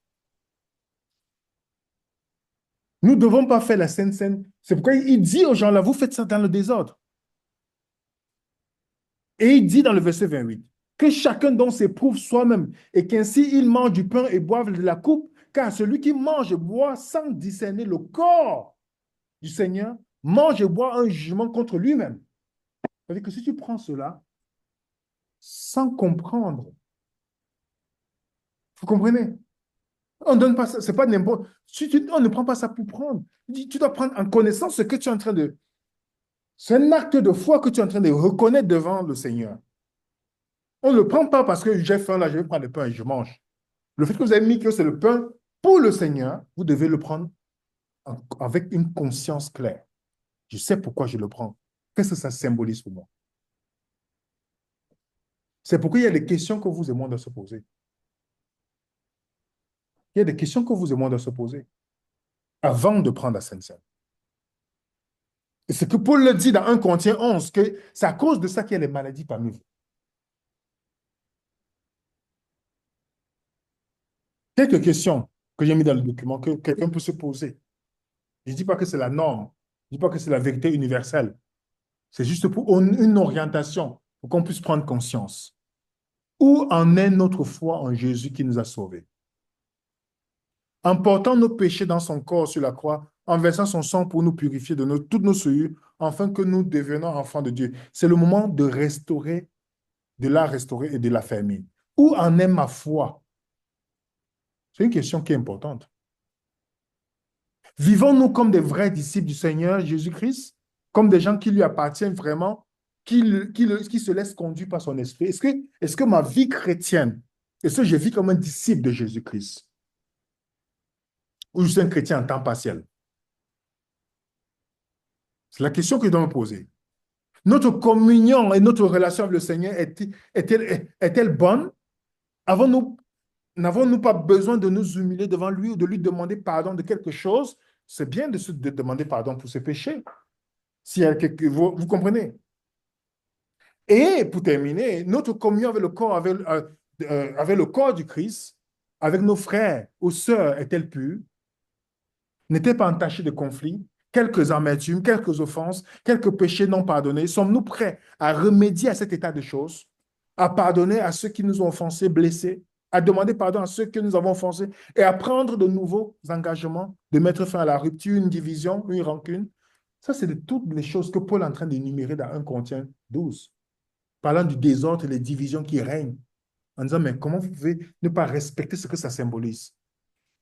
Nous ne devons pas faire la Sainte Seine. C'est pourquoi il dit aux gens là, vous faites ça dans le désordre. Et il dit dans le verset 28, que chacun donc s'éprouve soi-même et qu'ainsi il mange du pain et boive de la coupe, car celui qui mange et boit sans discerner le corps du Seigneur mange et boit un jugement contre lui-même. C'est-à-dire que si tu prends cela sans comprendre, vous comprenez? On ne donne pas ça, c'est pas n'importe. On ne prend pas ça pour prendre. Tu dois prendre en connaissance ce que tu es en train de. C'est un acte de foi que tu es en train de reconnaître devant le Seigneur. On ne le prend pas parce que j'ai faim, là, je vais prendre le pain et je mange. Le fait que vous avez mis que c'est le pain pour le Seigneur, vous devez le prendre avec une conscience claire. Je sais pourquoi je le prends. Qu'est-ce que ça symbolise pour moi? C'est pourquoi il y a des questions que vous et moi doit se poser. Il y a des questions que vous et moi doit se poser avant de prendre la Sainte Seine. Et c'est que Paul le dit dans 1 Corinthiens 11, que c'est à cause de ça qu'il y a les maladies parmi vous. Quelques questions que j'ai mis dans le document que quelqu'un peut se poser. Je ne dis pas que c'est la norme. Je ne dis pas que c'est la vérité universelle. C'est juste pour une orientation, pour qu'on puisse prendre conscience. Où en est notre foi en Jésus qui nous a sauvés? En portant nos péchés dans son corps sur la croix, en versant son sang pour nous purifier de toutes nos souillures, afin que nous devenions enfants de Dieu. C'est le moment de restaurer, de la restaurer et de la fermer. Où en est ma foi? C'est une question qui est importante. Vivons-nous comme des vrais disciples du Seigneur Jésus-Christ, comme des gens qui lui appartiennent vraiment, qui se laissent conduire par son esprit? Est-ce que ma vie chrétienne, est-ce que je vis comme un disciple de Jésus-Christ? Ou je suis un chrétien en temps partiel? C'est la question que je dois me poser. Notre communion et notre relation avec le Seigneur est-elle bonne? N'avons-nous pas besoin de nous humilier devant lui ou de lui demander pardon de quelque chose? C'est bien de demander pardon pour ses péchés. Si vous comprenez? Et pour terminer, notre communion avec le corps, avec le corps du Christ, avec nos frères ou sœurs, est-elle pure? N'est-elle pas entachée de conflits, quelques amertumes, quelques offenses, quelques péchés non pardonnés? Sommes-nous prêts à remédier à cet état de choses, à pardonner à ceux qui nous ont offensés, blessés, à demander pardon à ceux que nous avons offensés et à prendre de nouveaux engagements, de mettre fin à la rupture, une division, une rancune? Ça, c'est de toutes les choses que Paul est en train d'énumérer dans 1 Corinthiens 12, parlant du désordre et des divisions qui règnent, en disant, mais comment vous pouvez ne pas respecter ce que ça symbolise?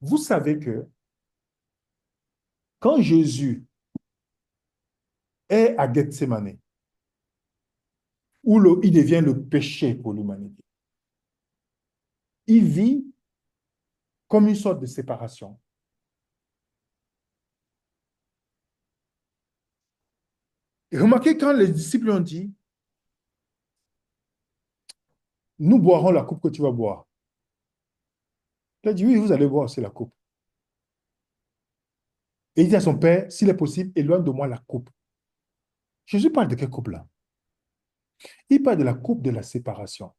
Vous savez que quand Jésus est à Gethsemane, où il devient le péché pour l'humanité, il vit comme une sorte de séparation. Et remarquez quand les disciples ont dit, nous boirons la coupe que tu vas boire. Il a dit, oui, vous allez boire aussi la coupe. Et il dit à son père, s'il est possible, éloigne de moi la coupe. Jésus parle de quelle coupe là? Il parle de la coupe de la séparation.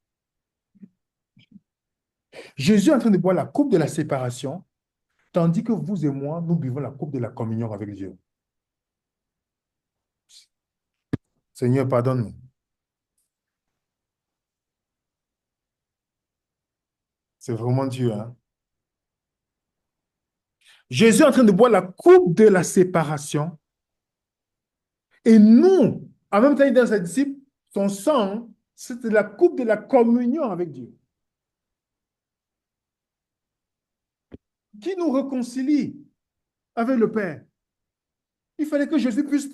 Jésus est en train de boire la coupe de la séparation, tandis que vous et moi, nous buvons la coupe de la communion avec Dieu. Seigneur, pardonne-nous. C'est vraiment Dieu, hein? Jésus est en train de boire la coupe de la séparation. Et nous, en même temps, il dit à ses disciples, son sang, c'est la coupe de la communion avec Dieu, qui nous réconcilie avec le Père. Il fallait que Jésus puisse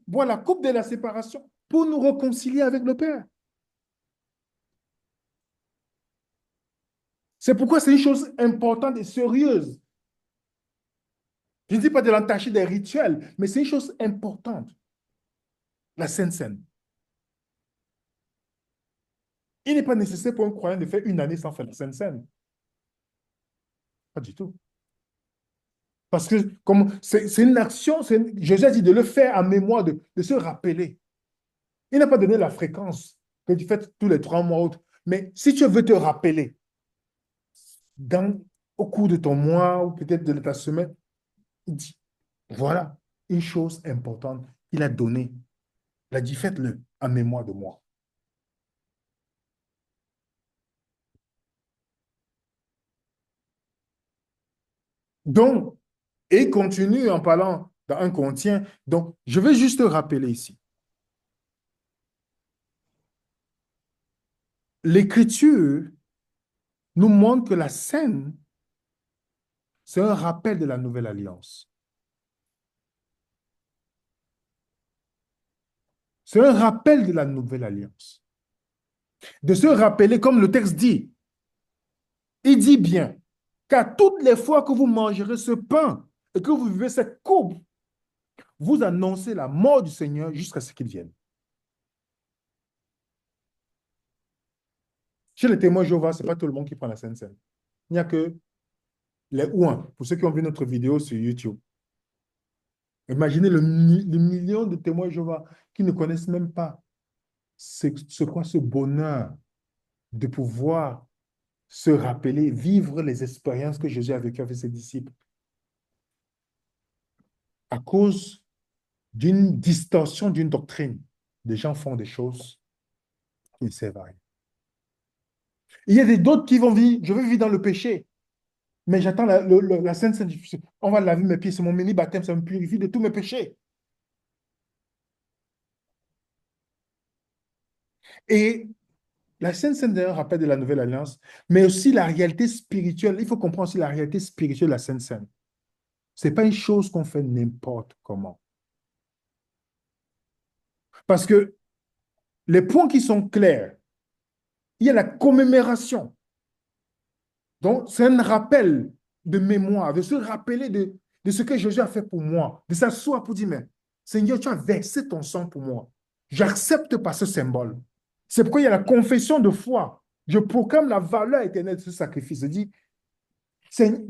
boire la coupe de la séparation pour nous réconcilier avec le Père. C'est pourquoi c'est une chose importante et sérieuse. Je ne dis pas de l'entacher des rituels, mais c'est une chose importante. La Sainte Seine. Il n'est pas nécessaire pour un croyant de faire une année sans faire la Sainte Seine. Pas du tout. Parce que c'est une action, Jésus a dit de le faire en mémoire, de se rappeler. Il n'a pas donné la fréquence que tu fais tous les 3 mois. Autres. Mais si tu veux te rappeler, au cours de ton mois ou peut-être de ta semaine, il dit, voilà une chose importante qu'il a donnée. Il a dit, faites-le en mémoire de moi. Donc, et il continue en parlant dans 1 Corinthiens. Donc, je vais juste rappeler ici. L'Écriture nous montre que la scène, c'est un rappel de la nouvelle alliance. C'est un rappel de la nouvelle alliance. De se rappeler, comme le texte dit, il dit bien, qu'à toutes les fois que vous mangerez ce pain et que vous vivez cette coupe, vous annoncez la mort du Seigneur jusqu'à ce qu'il vienne. Chez les témoins Jéhovah, ce n'est pas tout le monde qui prend la Sainte Seine. Il n'y a que les ouins, pour ceux qui ont vu notre vidéo sur YouTube. Imaginez le million de témoins Jéhovah qui ne connaissent même pas ce quoi ce bonheur de pouvoir se rappeler, vivre les expériences que Jésus a vécues avec ses disciples. À cause d'une distorsion d'une doctrine, des gens font des choses qui ne servent à rien. Il y a d'autres qui vont vivre, je vais vivre dans le péché, mais j'attends la Sainte Sanctification. On va laver mes pieds, c'est mon mini-baptême, ça me purifie de tous mes péchés. Et la Sainte Seine est un rappel de la Nouvelle Alliance, mais aussi la réalité spirituelle. Il faut comprendre aussi la réalité spirituelle de la Sainte Seine. Ce n'est pas une chose qu'on fait n'importe comment. Parce que les points qui sont clairs, il y a la commémoration. Donc, c'est un rappel de mémoire, de se rappeler de ce que Jésus a fait pour moi, de s'asseoir pour dire, mais Seigneur, tu as versé ton sang pour moi. J'accepte par ce symbole. C'est pourquoi il y a la confession de foi. Je proclame la valeur éternelle de ce sacrifice. Je dis, c'est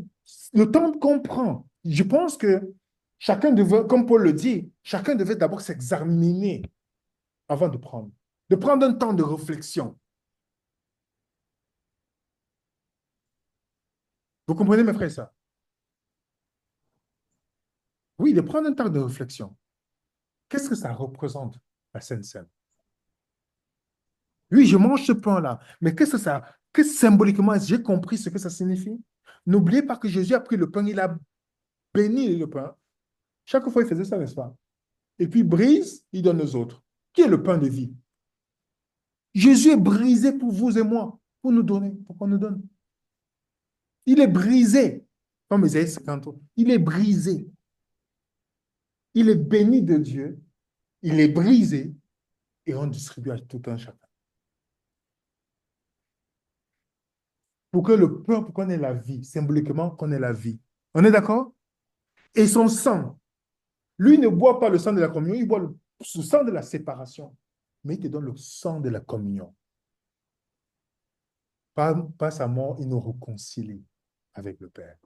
le temps qu'on prend. Je pense que chacun devait, comme Paul le dit, chacun devait d'abord s'examiner avant de prendre. De prendre un temps de réflexion. Vous comprenez, mes frères et sœurs? Oui, de prendre un temps de réflexion. Qu'est-ce que ça représente, la Sainte Seine? Oui, je mange ce pain-là, mais qu'est-ce que symboliquement, j'ai compris ce que ça signifie? N'oubliez pas que Jésus a pris le pain, il a béni le pain. Chaque fois, il faisait ça, n'est-ce pas? Et puis, il brise, il donne aux autres. Qui est le pain de vie? Jésus est brisé pour vous et moi, pour nous donner, pour qu'on nous donne. Il est brisé, comme Isaïe 50. Il est brisé. Il est béni de Dieu, il est brisé et on distribue à tout un chacun. Pour que le pain, pour qu'on ait la vie, symboliquement qu'on ait la vie. On est d'accord? Et son sang, lui ne boit pas le sang de la communion, il boit le sang de la séparation, mais il te donne le sang de la communion. Par sa mort, il nous réconcilie avec le Père.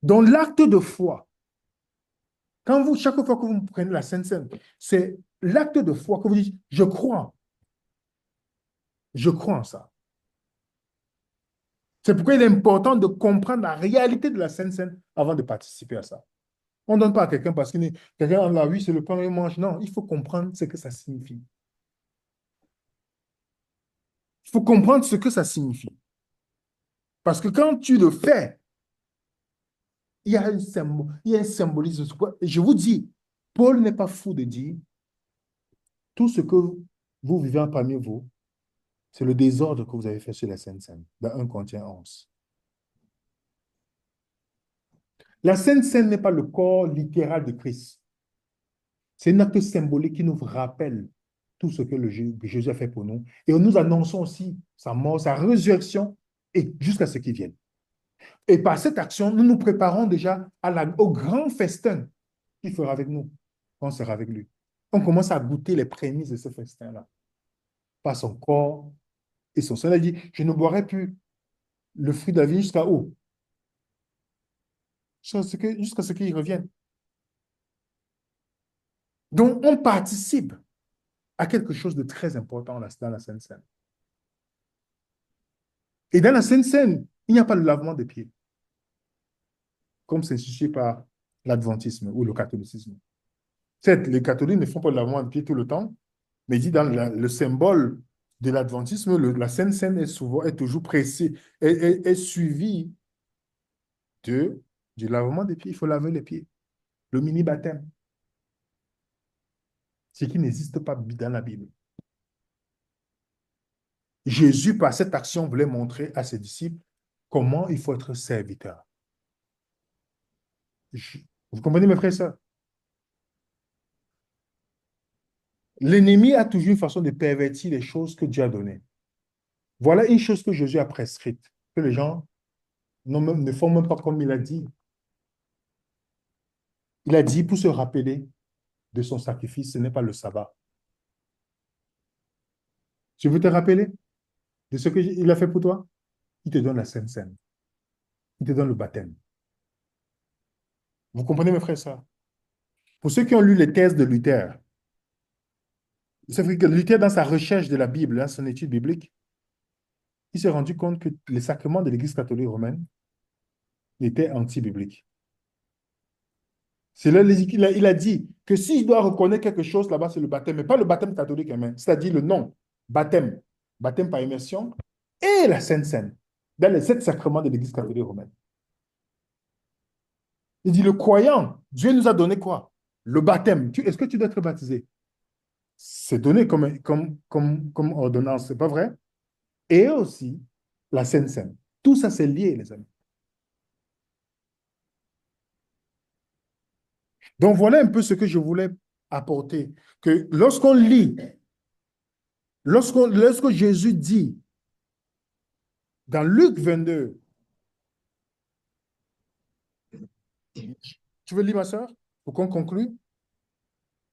Donc l'acte de foi, chaque fois que vous prenez la Sainte Seine, c'est l'acte de foi que vous dites, je crois en ça. C'est pourquoi il est important de comprendre la réalité de la Sainte Seine avant de participer à ça. On ne donne pas à quelqu'un parce que quelqu'un l'a oui, c'est le pain, il mange. Non, il faut comprendre ce que ça signifie. Il faut comprendre ce que ça signifie. Parce que quand tu le fais, il y a un symbolisme. Je vous dis, Paul n'est pas fou de dire tout ce que vous vivez parmi vous, c'est le désordre que vous avez fait sur la Sainte Seine, dans 1 Corinthiens 11. La Sainte Seine n'est pas le corps littéral de Christ. C'est un acte symbolique qui nous rappelle tout ce que Jésus a fait pour nous. Et nous annonçons aussi sa mort, sa résurrection, et jusqu'à ce qu'il vienne. Et par cette action, nous nous préparons déjà au grand festin qu'il fera avec nous, quand on sera avec lui. On commence à goûter les prémices de ce festin-là. Par son corps et son sang. Il a dit, je ne boirai plus le fruit de la vie jusqu'à où? Jusqu'à ce qu'il revienne. Donc, on participe à quelque chose de très important dans la Sainte Seine. Et dans la Sainte Seine, il n'y a pas le lavement des pieds, comme c'est institué par l'adventisme ou le catholicisme. Certes, les catholiques ne font pas le lavement des pieds tout le temps, mais il dit dans le symbole de l'adventisme, la Sainte Seine est toujours pressée, est suivie du lavement des pieds. Il faut laver les pieds. Le mini-baptême, ce qui n'existe pas dans la Bible. Jésus, par cette action, voulait montrer à ses disciples comment il faut être serviteur. Vous comprenez, mes frères et sœurs? L'ennemi a toujours une façon de pervertir les choses que Dieu a données. Voilà une chose que Jésus a prescrite, que les gens ne font même pas comme il a dit. Il a dit pour se rappeler de son sacrifice, ce n'est pas le sabbat. Tu veux te rappeler de ce qu'il a fait pour toi? Il te donne la Sainte Seine. Il te donne le baptême. Vous comprenez, mes frères et sœurs? Pour ceux qui ont lu les thèses de Luther, c'est vrai que Luther, dans sa recherche de la Bible, dans son étude biblique, il s'est rendu compte que les sacrements de l'Église catholique romaine étaient anti-bibliques. C'est là il a dit que s'il doit reconnaître quelque chose là-bas, c'est le baptême, mais pas le baptême catholique, hein, c'est-à-dire le nom, baptême, baptême par immersion, et la Sainte Seine, dans les 7 sacrements de l'Église catholique romaine. Il dit, le croyant, Dieu nous a donné quoi? Le baptême. Est-ce que tu dois être baptisé? C'est donné comme ordonnance, c'est pas vrai? Et aussi la Sainte Seine. Tout ça, c'est lié, les amis. Donc, voilà un peu ce que je voulais apporter. Que lorsqu'on lit, lorsque Jésus dit dans Luc 22, tu veux lire, ma soeur, pour qu'on conclue?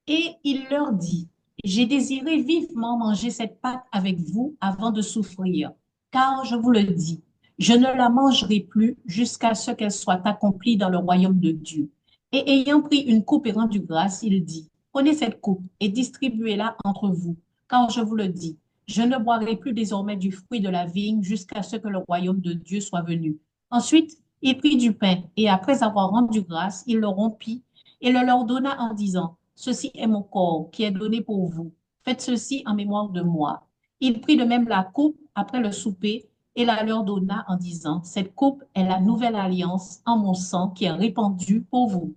Et il leur dit, j'ai désiré vivement manger cette pâte avec vous avant de souffrir, car je vous le dis, je ne la mangerai plus jusqu'à ce qu'elle soit accomplie dans le royaume de Dieu. Et ayant pris une coupe et rendu grâce, il dit, prenez cette coupe et distribuez-la entre vous, car je vous le dis, je ne boirai plus désormais du fruit de la vigne jusqu'à ce que le royaume de Dieu soit venu. Ensuite, il prit du pain et après avoir rendu grâce, il le rompit et le leur donna en disant, ceci est mon corps qui est donné pour vous. Faites ceci en mémoire de moi. Il prit de même la coupe après le souper et la leur donna en disant, cette coupe est la nouvelle alliance en mon sang qui est répandue pour vous.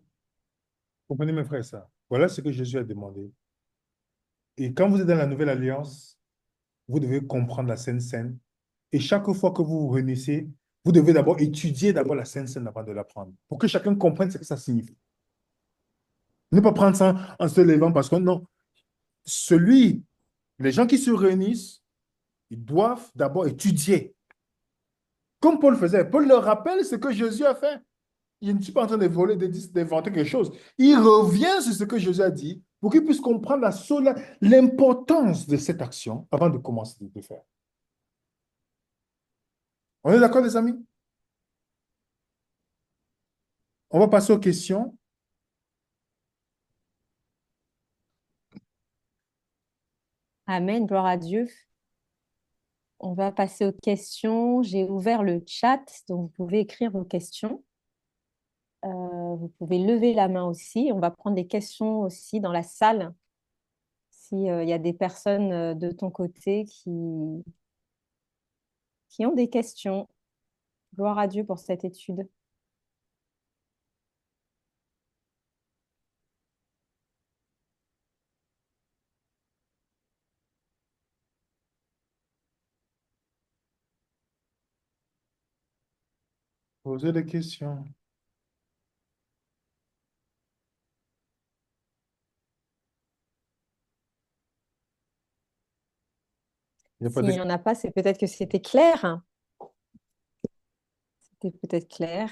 Comprenez, mes frères, ça. Voilà ce que Jésus a demandé. Et quand vous êtes dans la nouvelle alliance, vous devez comprendre la Sainte Seine. Et chaque fois que vous vous réunissez, vous devez d'abord étudier d'abord la Sainte Seine avant de la prendre, pour que chacun comprenne ce que ça signifie. Ne pas prendre ça en se levant parce que non, les gens qui se réunissent, ils doivent d'abord étudier. Comme Paul faisait. Paul leur rappelle ce que Jésus a fait. Il ne suis pas en train de voler, d'inventer quelque chose. Il revient sur ce que Jésus a dit pour qu'ils puissent comprendre l'importance de cette action avant de commencer de le faire. On est d'accord, les amis? On va passer aux questions. Amen, gloire à Dieu. On va passer aux questions. J'ai ouvert le chat, donc vous pouvez écrire vos questions. Vous pouvez lever la main aussi. On va prendre des questions aussi dans la salle. S'il y a des personnes de ton côté qui ont des questions. Gloire à Dieu pour cette étude. Posez des questions. Il n'y a pas S'il de... n'y en a pas, c'est peut-être que c'était clair. C'était peut-être clair.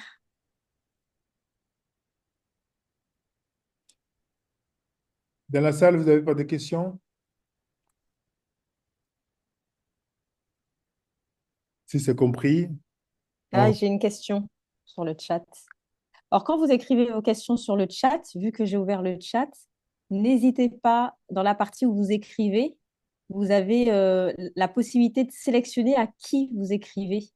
Dans la salle, vous n'avez pas de questions? Si c'est compris, Ah, j'ai une question sur le chat. Alors, quand vous écrivez vos questions sur le chat, vu que j'ai ouvert le chat, n'hésitez pas, dans la partie où vous écrivez, vous avez la possibilité de sélectionner à qui vous écrivez.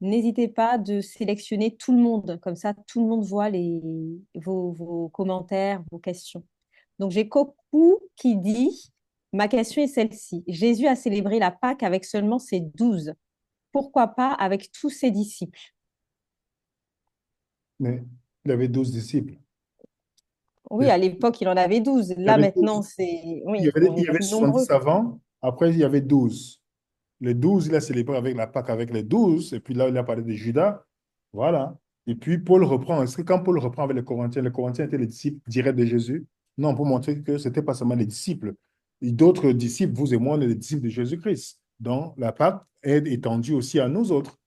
N'hésitez pas de sélectionner tout le monde, comme ça tout le monde voit vos commentaires, vos questions. Donc j'ai Coco qui dit Ma question est celle-ci. Jésus a célébré la Pâque avec seulement ses 12. Pourquoi pas avec tous ses disciples? Mais il avait 12 disciples. Oui, à l'époque, il en avait 12. Il y Là, avait maintenant, 12. c'est... Il y Oui, avait, on il est y avait plus 70 nombreux. avant, après il y avait 12. Les 12, il a célébré avec la Pâque avec les 12, et puis là, il a parlé de Judas. Voilà. Et puis Paul reprend. Est-ce que quand Paul reprend avec les Corinthiens étaient les disciples directs de Jésus? Non, pour montrer que ce n'était pas seulement les disciples. Et d'autres disciples, vous et moi, on est les disciples de Jésus-Christ. Donc, la Pâque est étendue aussi à nous autres.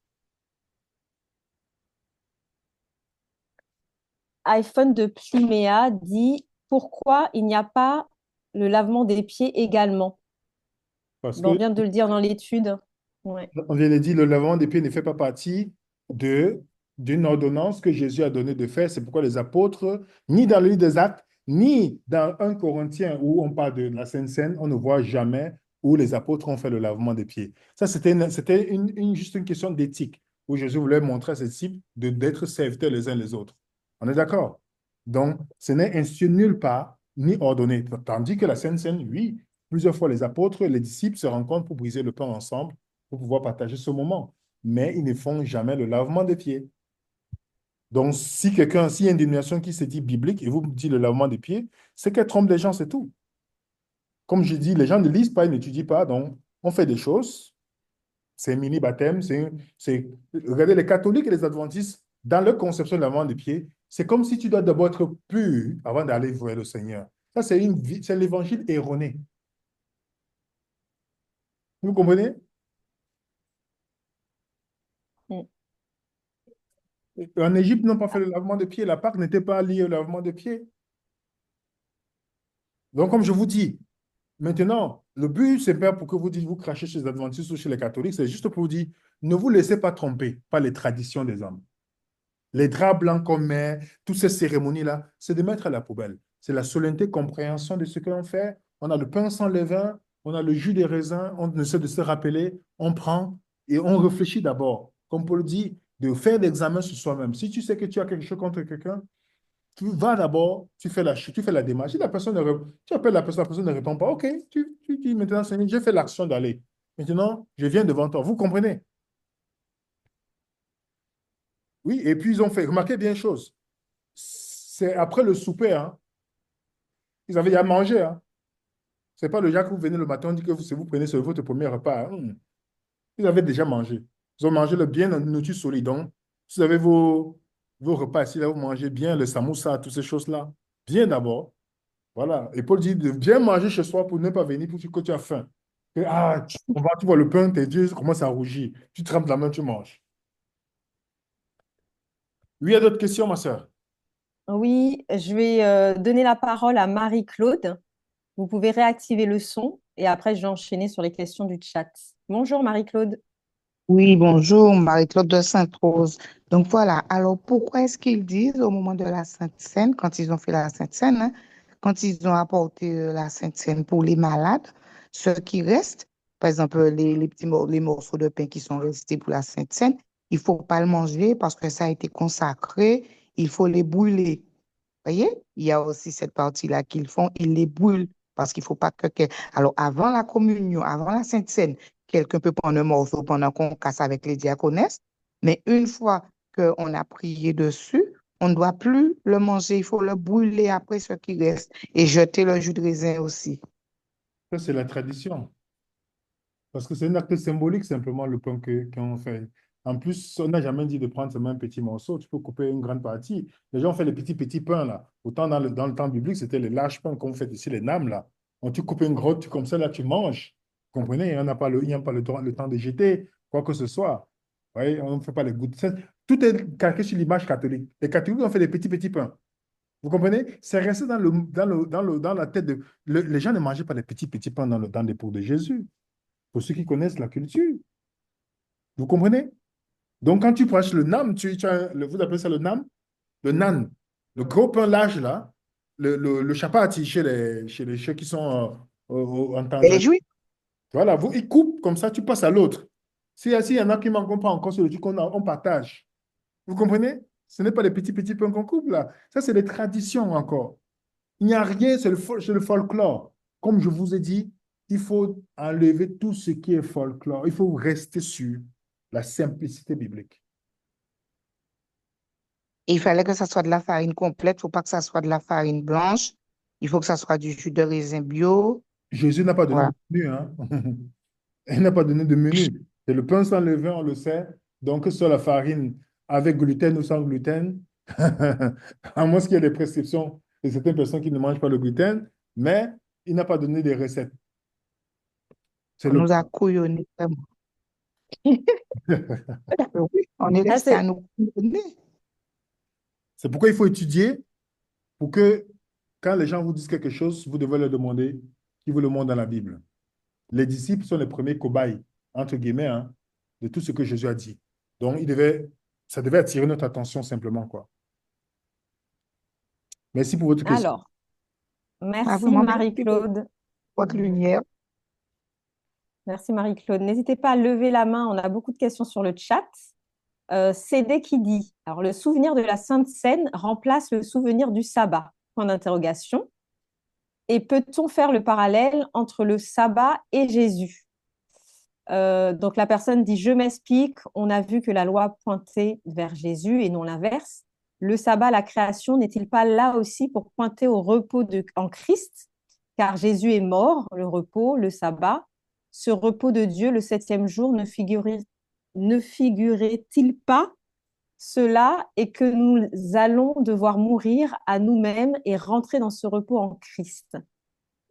iPhone de Pliméa dit pourquoi il n'y a pas le lavement des pieds également? Parce Ben, on que vient de le dire dans l'étude. Ouais. on vient de dire, le lavement des pieds ne fait pas partie d'une ordonnance que Jésus a donné de faire. C'est pourquoi les apôtres, ni dans le livre des Actes, ni dans 1 Corinthiens où on parle de la Sainte Seine, on ne voit jamais où les apôtres ont fait le lavement des pieds. Ça, c'était juste une question d'éthique, où Jésus voulait montrer à ses disciples d'être serviteurs les uns les autres. On est d'accord? Donc, ce n'est institué nulle part, ni ordonné. Tandis que la Sainte Seine, oui, plusieurs fois les apôtres et les disciples se rencontrent pour briser le pain ensemble pour pouvoir partager ce moment. Mais ils ne font jamais le lavement des pieds. Donc, s'il y a une dénomination qui se dit biblique et vous me dites le lavement des pieds, c'est qu'elle trompe les gens, c'est tout. Comme je dis, les gens ne lisent pas, ils n'étudient pas, donc on fait des choses. C'est un mini-baptême, regardez, les catholiques et les adventistes, dans leur conception de lavement des pieds, c'est comme si tu dois d'abord être pur avant d'aller voir le Seigneur. Ça, c'est l'évangile erroné. Vous comprenez? Mm. En Égypte, ils n'ont pas fait le lavement de pieds. La Pâque n'était pas liée au lavement de pieds. Donc, comme je vous dis, maintenant, le but, c'est pas pour que vous dites, vous crachez chez les adventistes ou chez les catholiques, c'est juste pour vous dire, ne vous laissez pas tromper par les traditions des hommes. Les draps blancs qu'on met, toutes ces cérémonies-là, c'est de mettre à la poubelle. C'est la solennité, compréhension de ce que l'on fait. On a le pain sans levain, on a le jus des raisins, on essaie de se rappeler, on prend et on réfléchit d'abord. Comme Paul dit, de faire l'examen sur soi-même. Si tu sais que tu as quelque chose contre quelqu'un, tu vas d'abord, tu fais la démarche. Si tu appelles la personne ne répond pas, OK, tu dis maintenant, Seigneur, j'ai fait l'action d'aller. Maintenant, je viens devant toi. Vous comprenez? Oui, et puis ils ont fait, remarquez bien une chose. C'est après le souper, hein, ils avaient déjà mangé. Hein. C'est pas le genre que vous venez le matin, on dit que vous prenez sur votre premier repas. Hein. Ils avaient déjà mangé. Ils ont mangé le bien, la nourriture solide. Donc, si vous avez vos repas ici, là, vous mangez bien le samoussa, toutes ces choses-là. Bien d'abord. Voilà. Et Paul dit de bien manger chez soi pour ne pas venir pour que tu as faim. Tu vois le pain, tes yeux commencent à rougir. Tu trempes la main, tu manges. Oui, il y a d'autres questions, ma soeur. Oui, je vais donner la parole à Marie-Claude. Vous pouvez réactiver le son et après, je vais enchaîner sur les questions du chat. Bonjour Marie-Claude. Oui, bonjour, Marie-Claude de Sainte-Rose. Donc voilà, alors pourquoi est-ce qu'ils disent au moment de la Sainte Seine, quand ils ont fait la Sainte Seine, hein, quand ils ont apporté la Sainte Seine pour les malades, ceux qui restent, par exemple les morceaux de pain qui sont restés pour la Sainte Seine, il faut pas le manger parce que ça a été consacré, il faut les brûler. Voyez, il y a aussi cette partie-là qu'ils font, ils les brûlent parce qu'il faut pas Alors, avant la communion, avant la Sainte Seine, quelqu'un peut prendre un morceau pendant qu'on casse avec les diaconesses, mais une fois qu'on a prié dessus, on ne doit plus le manger, il faut le brûler après ce qui reste et jeter le jus de raisin aussi. Ça, c'est la tradition. Parce que c'est un acte symbolique, simplement, le pain qu'on fait. En plus, on n'a jamais dit de prendre seulement un petit morceau. Tu peux couper une grande partie. Les gens ont fait les petits pains, là. Autant dans le temps biblique, c'était les larges pains qu'on fait ici, les names, là. Donc, tu coupes une grotte, comme ça, là, tu manges. Vous comprenez? Il n'y a pas le temps de jeter, quoi que ce soit. Vous voyez, on ne fait pas les gouttes. Tout est calqué sur l'image catholique. Les catholiques ont fait les petits pains. Vous comprenez? C'est resté dans la tête de... les gens ne mangeaient pas les petits pains dans les pots de Jésus pour ceux qui connaissent la culture. Vous comprenez? Donc, quand tu prêches le nam, vous appelez ça le nam? Le nan. Le gros pain large, là, le chapati chez qui sont en Et les Tanzanie. juifs, Voilà, ils coupent comme ça, tu passes à l'autre. S'il y en a qui ne manquent pas encore sur le truc on partage. Vous comprenez? Ce n'est pas les petits pains qu'on coupe, là. Ça, c'est des traditions encore. Il n'y a rien, c'est le folklore. Comme je vous ai dit, il faut enlever tout ce qui est folklore. Il faut rester sur la simplicité biblique. Il fallait que ça soit de la farine complète, il ne faut pas que ça soit de la farine blanche. Il faut que ça soit du jus de raisin bio. Jésus n'a pas donné Voilà. de menu, hein. Il n'a pas donné de menu. C'est le pain sans levain, on le sait. Donc, sur la farine avec gluten ou sans gluten, à moins qu'il y ait des prescriptions de certaines personnes qui ne mangent pas le gluten, mais il n'a pas donné des recettes. C'est On le... nous a couillonnés vraiment. Oui, on est Ah, resté à c'est nous couillonner. C'est pourquoi il faut étudier pour que quand les gens vous disent quelque chose, vous devez leur demander qui vous le montre dans la Bible. Les disciples sont les premiers cobayes, entre guillemets, hein, de tout ce que Jésus a dit. Donc, ça devait attirer notre attention simplement, quoi. Merci pour votre question. alors, Ah, merci vraiment, merci pour Marie-Claude. votre lumière. Merci Marie-Claude. N'hésitez pas à lever la main, on a beaucoup de questions sur le chat. CD qui dit, alors le souvenir de la Sainte Seine remplace le souvenir du sabbat, point d'interrogation. Et peut-on faire le parallèle entre le sabbat et Jésus? Donc la personne dit, je m'explique, on a vu que la loi pointait vers Jésus et non l'inverse. Le sabbat, la création, n'est-il pas là aussi pour pointer au repos en Christ? Car Jésus est mort, le repos, le sabbat. Ce repos de Dieu, le 7e jour, ne figurait-il pas cela et que nous allons devoir mourir à nous-mêmes et rentrer dans ce repos en Christ?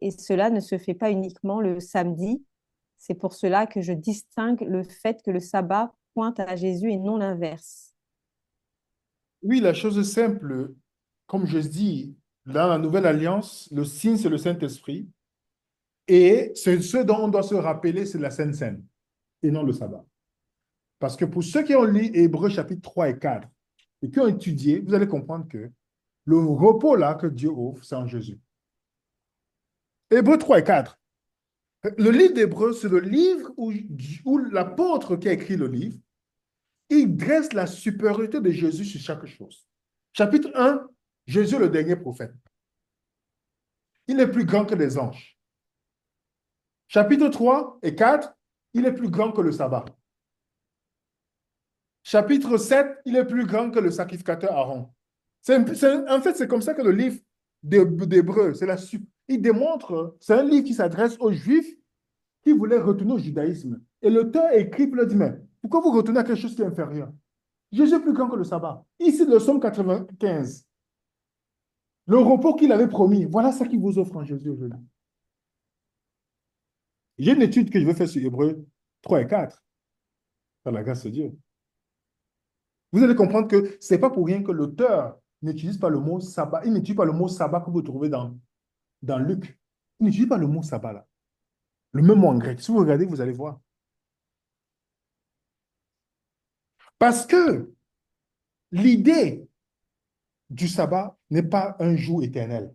Et cela ne se fait pas uniquement le samedi. C'est pour cela que je distingue le fait que le sabbat pointe à Jésus et non l'inverse. Oui, la chose est simple. Comme je dis, dans la Nouvelle Alliance, le signe, c'est le Saint-Esprit. Et ce dont on doit se rappeler, c'est la Sainte Seine et non le sabbat. Parce que pour ceux qui ont lu Hébreux chapitre 3 et 4 et qui ont étudié, vous allez comprendre que le repos là que Dieu offre, c'est en Jésus. Hébreux 3 et 4. Le livre d'Hébreux, c'est le livre où l'apôtre qui a écrit le livre, il dresse la supériorité de Jésus sur chaque chose. Chapitre 1, Jésus le dernier prophète. Il est plus grand que les anges. Chapitre 3 et 4, il est plus grand que le sabbat. Chapitre 7, il est plus grand que le sacrificateur Aaron. En fait, c'est comme ça que le livre d'Hébreux, il démontre, c'est un livre qui s'adresse aux Juifs qui voulaient retourner au judaïsme. Et l'auteur écrit pour leur dire, mais pourquoi vous retournez à quelque chose qui est inférieur? Jésus est plus grand que le sabbat. Ici, le psaume 95, le repos qu'il avait promis, voilà ce qu'il vous offre en Jésus aujourd'hui. J'ai une étude que je vais faire sur Hébreux 3 et 4, par la grâce de Dieu. Vous allez comprendre que ce n'est pas pour rien que l'auteur n'utilise pas le mot sabbat. Il n'utilise pas le mot sabbat que vous trouvez dans Luc. Il n'utilise pas le mot sabbat là. Le même mot en grec. Si vous regardez, vous allez voir. Parce que l'idée du sabbat n'est pas un jour éternel.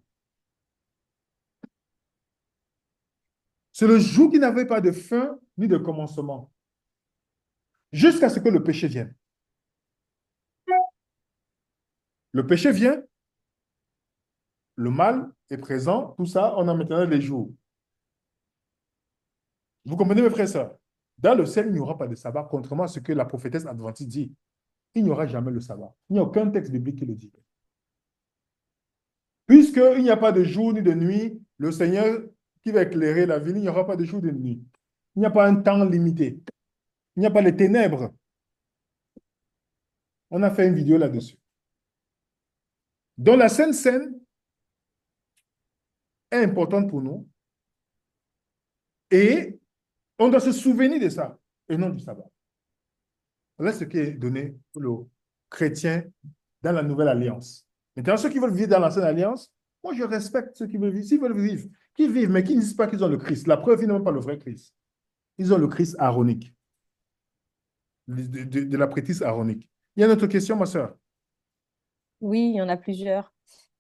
C'est le jour qui n'avait pas de fin ni de commencement. Jusqu'à ce que le péché vienne. Le péché vient, le mal est présent, tout ça, on a maintenant les jours. Vous comprenez, mes frères et sœurs? Dans le ciel, il n'y aura pas de sabbat, contrairement à ce que la prophétesse adventiste dit. Il n'y aura jamais le sabbat. Il n'y a aucun texte biblique qui le dit. Puisqu'il n'y a pas de jour ni de nuit, le Seigneur qui va éclairer la ville, il n'y aura pas de jour ni de nuit. Il n'y a pas un temps limité. Il n'y a pas les ténèbres. On a fait une vidéo là-dessus. Donc la Sainte Seine est importante pour nous et on doit se souvenir de ça et non du sabbat. Voilà ce qui est donné pour le chrétien dans la Nouvelle Alliance. Maintenant, ceux qui veulent vivre dans l'Ancienne Alliance, moi je respecte ceux qui veulent vivre. S'ils veulent vivre, qu'ils vivent, mais qu'ils ne disent pas qu'ils ont le Christ. La preuve, ils n'ont pas le vrai Christ. Ils ont le Christ aaronique, de la prêtrise aaronique. Il y a une autre question, ma soeur? Oui, il y en a plusieurs.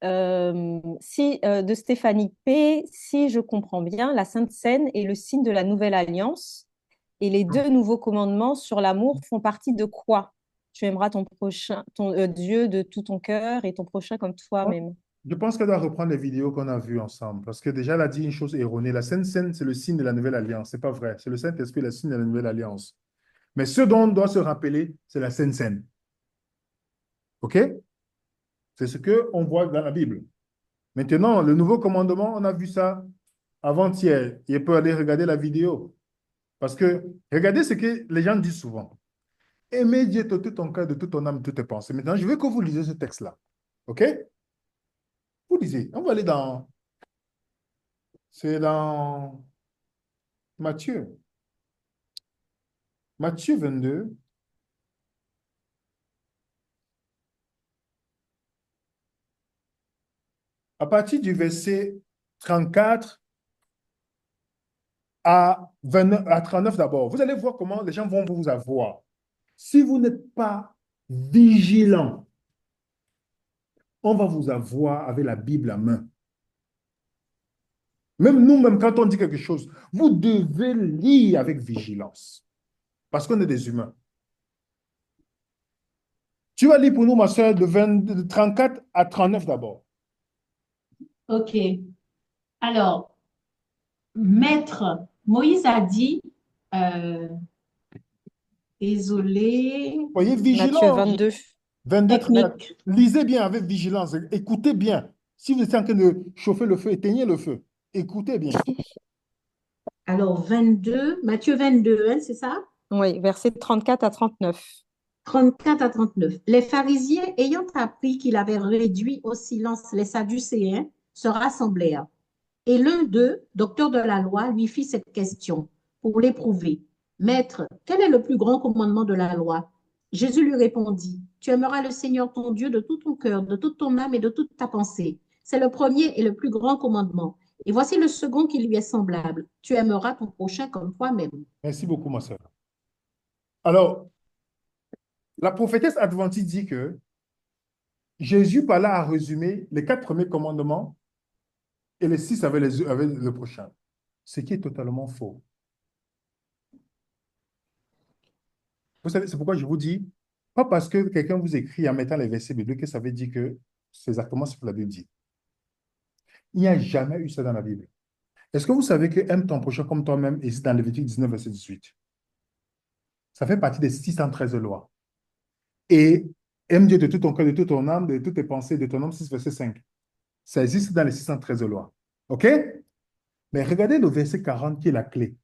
De Stéphanie P, si je comprends bien, la Sainte Seine est le signe de la Nouvelle Alliance et les deux nouveaux commandements sur l'amour font partie de quoi? Tu aimeras ton prochain, Dieu de tout ton cœur et ton prochain comme toi-même. Je pense qu'elle doit reprendre les vidéos qu'on a vues ensemble, parce que déjà, elle a dit une chose erronée. La Sainte Seine, c'est le signe de la Nouvelle Alliance. C'est pas vrai. C'est le Saint-Esprit, le signe de la Nouvelle Alliance. Mais ce dont on doit se rappeler, c'est la Sainte Seine. OK? C'est ce qu'on voit dans la Bible. Maintenant, le nouveau commandement, on a vu ça avant-hier. Il peut aller regarder la vidéo. Parce que, regardez ce que les gens disent souvent. Aimer Dieu de tout ton cœur, de toute ton âme, de toutes tes pensées. Maintenant, je veux que vous lisez ce texte-là. OK? Vous lisez. On va aller dans... C'est dans Matthieu. Matthieu 22. À partir du verset 34 à 29, à 39 d'abord. Vous allez voir comment les gens vont vous avoir. Si vous n'êtes pas vigilant, on va vous avoir avec la Bible à main. Même nous, même quand on dit quelque chose, vous devez lire avec vigilance. Parce qu'on est des humains. Tu vas lire pour nous, ma soeur, de 34 à 39 d'abord. OK. Alors, Maître, Moïse a dit, désolé, Soyez Matthieu vigilants. 22. 22, 34. technique. Lisez bien avec vigilance. Écoutez bien. Si vous êtes en train de chauffer le feu, éteignez le feu. Écoutez bien. Alors, 22, Matthieu 22, hein, c'est ça? Oui, versets 34 à 39. 34 à 39. Les pharisiens, ayant appris qu'il avait réduit au silence les Sadducéens, se rassemblèrent. Et l'un d'eux, docteur de la loi, lui fit cette question pour l'éprouver. Maître, quel est le plus grand commandement de la loi? Jésus lui répondit, tu aimeras le Seigneur ton Dieu de tout ton cœur, de toute ton âme et de toute ta pensée. C'est le premier et le plus grand commandement. Et voici le second qui lui est semblable. Tu aimeras ton prochain comme toi-même. Merci beaucoup, ma soeur. Alors, la prophétesse adventiste dit que Jésus parla à résumer les 4 premiers commandements et les 6 avec le prochain. Ce qui est totalement faux. Vous savez, c'est pourquoi je vous dis, pas parce que quelqu'un vous écrit en mettant les versets bibliques que ça veut dire que c'est exactement ce que la Bible dit. Il n'y a jamais eu ça dans la Bible. Est-ce que vous savez que aime ton prochain comme toi-même existe dans Lévitique 19, verset 18? Ça fait partie des 613 lois. Et aime Dieu de tout ton cœur, de toute ton âme, de toutes tes pensées, de ton âme, 6, verset 5. Ça existe dans les 613 lois. OK? Mais regardez le verset 40 qui est la clé.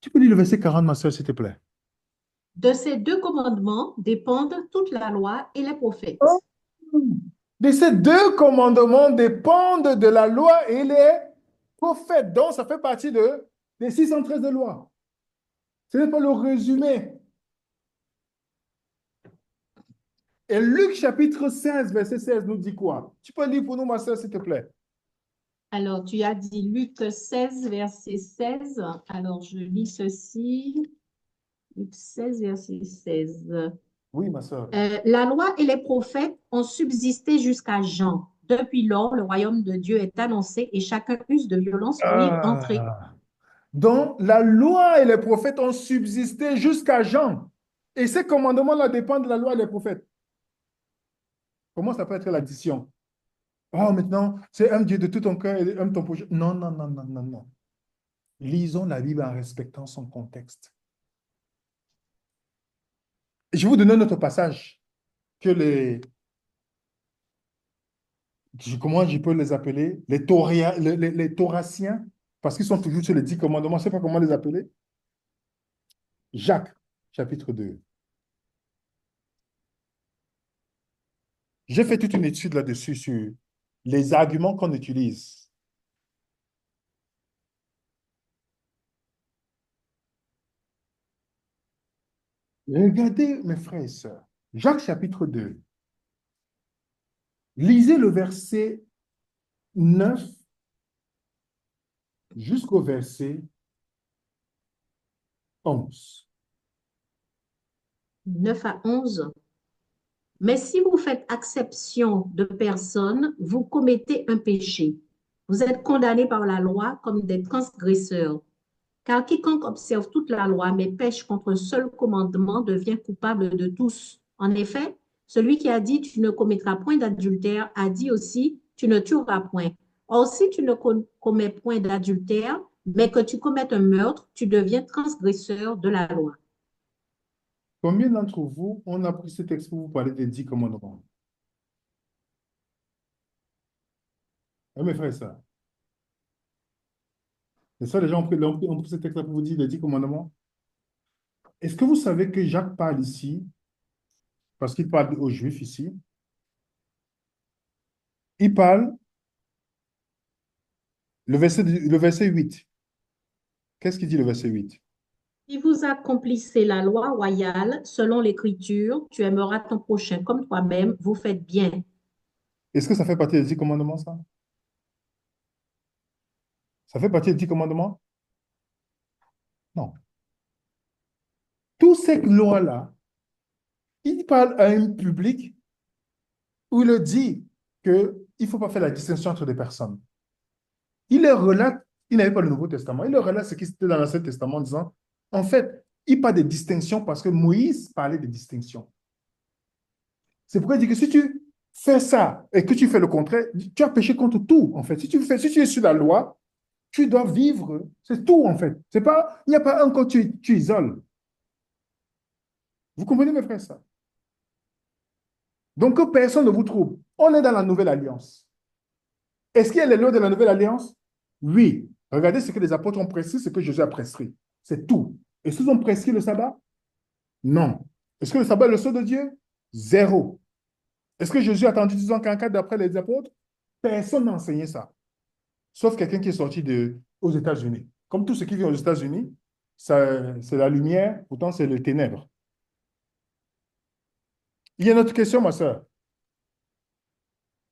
Tu peux lire le verset 40, ma soeur, s'il te plaît? De ces deux commandements dépendent toute la loi et les prophètes. De ces 2 commandements dépendent de la loi et les prophètes. Donc, ça fait partie des 613 de lois. Ce n'est pas le résumé. Et Luc chapitre 16, verset 16 nous dit quoi? Tu peux lire pour nous, ma soeur, s'il te plaît? Alors, tu as dit Luc 16, verset 16. Alors, je lis ceci. Luc 16, verset 16. Oui, ma soeur. La loi et les prophètes ont subsisté jusqu'à Jean. Depuis lors, le royaume de Dieu est annoncé et chacun use de violence pour y entrer. Donc, la loi et les prophètes ont subsisté jusqu'à Jean. Et ces commandements-là dépendent de la loi et des prophètes. Comment ça peut être l'addition? Oh, maintenant, c'est aime Dieu de tout ton cœur et aime ton prochain. Non, non, non, non, non, non. Lisons la Bible en respectant son contexte. Je vais vous donner un autre passage que comment je peux les appeler? Les Thoraciens, parce qu'ils sont toujours sur les 10 commandements. Je ne sais pas comment les appeler. Jacques, chapitre 2. J'ai fait toute une étude là-dessus sur les arguments qu'on utilise. Regardez, mes frères et sœurs, Jacques chapitre 2. Lisez le verset 9 jusqu'au verset 11. 9 à 11. Mais si vous faites acception de personne, vous commettez un péché. Vous êtes condamnés par la loi comme des transgresseurs. Car quiconque observe toute la loi mais pêche contre un seul commandement devient coupable de tous. En effet, Celui qui a dit tu ne commettras point d'adultère a dit aussi tu ne tueras point. Or, si tu ne commets point d'adultère, mais que tu commettes un meurtre, tu deviens transgresseur de la loi. Combien d'entre vous ont appris ce texte pour vous parler des 10 commandements? Ah, mes frères et sœurs. C'est ça, les gens ont pris ce texte-là pour vous dire les 10 commandements. Est-ce que vous savez que Jacques parle ici, parce qu'il parle aux Juifs ici, il parle, le verset 8. Qu'est-ce qu'il dit le verset 8? Si vous accomplissez la loi royale selon l'Écriture, tu aimeras ton prochain comme toi-même, vous faites bien. Est-ce que ça fait partie des 10 commandements, ça? Ça fait partie des 10 commandements? Non. Toutes ces lois-là, il parle à un public où il dit qu'il ne faut pas faire la distinction entre des personnes. Il leur relate, il n'avait pas le Nouveau Testament, il leur relate ce qui était dans l'Ancien Testament en disant, en fait, il parle de distinction parce que Moïse parlait de distinction. C'est pourquoi il dit que si tu fais ça et que tu fais le contraire, tu as péché contre tout, en fait. Si tu es sur la loi, tu dois vivre, c'est tout, en fait. C'est pas, il n'y a pas un quand tu isoles. Vous comprenez, mes frères, ça? Donc, que personne ne vous trouble. On est dans la nouvelle alliance. Est-ce qu'il y a les lois de la nouvelle alliance? Oui. Regardez ce que les apôtres ont prescrit, ce que Jésus a prescrit. C'est tout. Est-ce qu'ils ont prescrit le sabbat? Non. Est-ce que le sabbat est le sceau de Dieu? Zéro. Est-ce que Jésus a attendu 10 ans 44 d'après les apôtres? Personne n'a enseigné ça. Sauf quelqu'un qui est sorti aux États-Unis. Comme tout ce qui vient aux États-Unis, c'est la lumière, pourtant c'est le ténèbre. Il y a une autre question, ma soeur.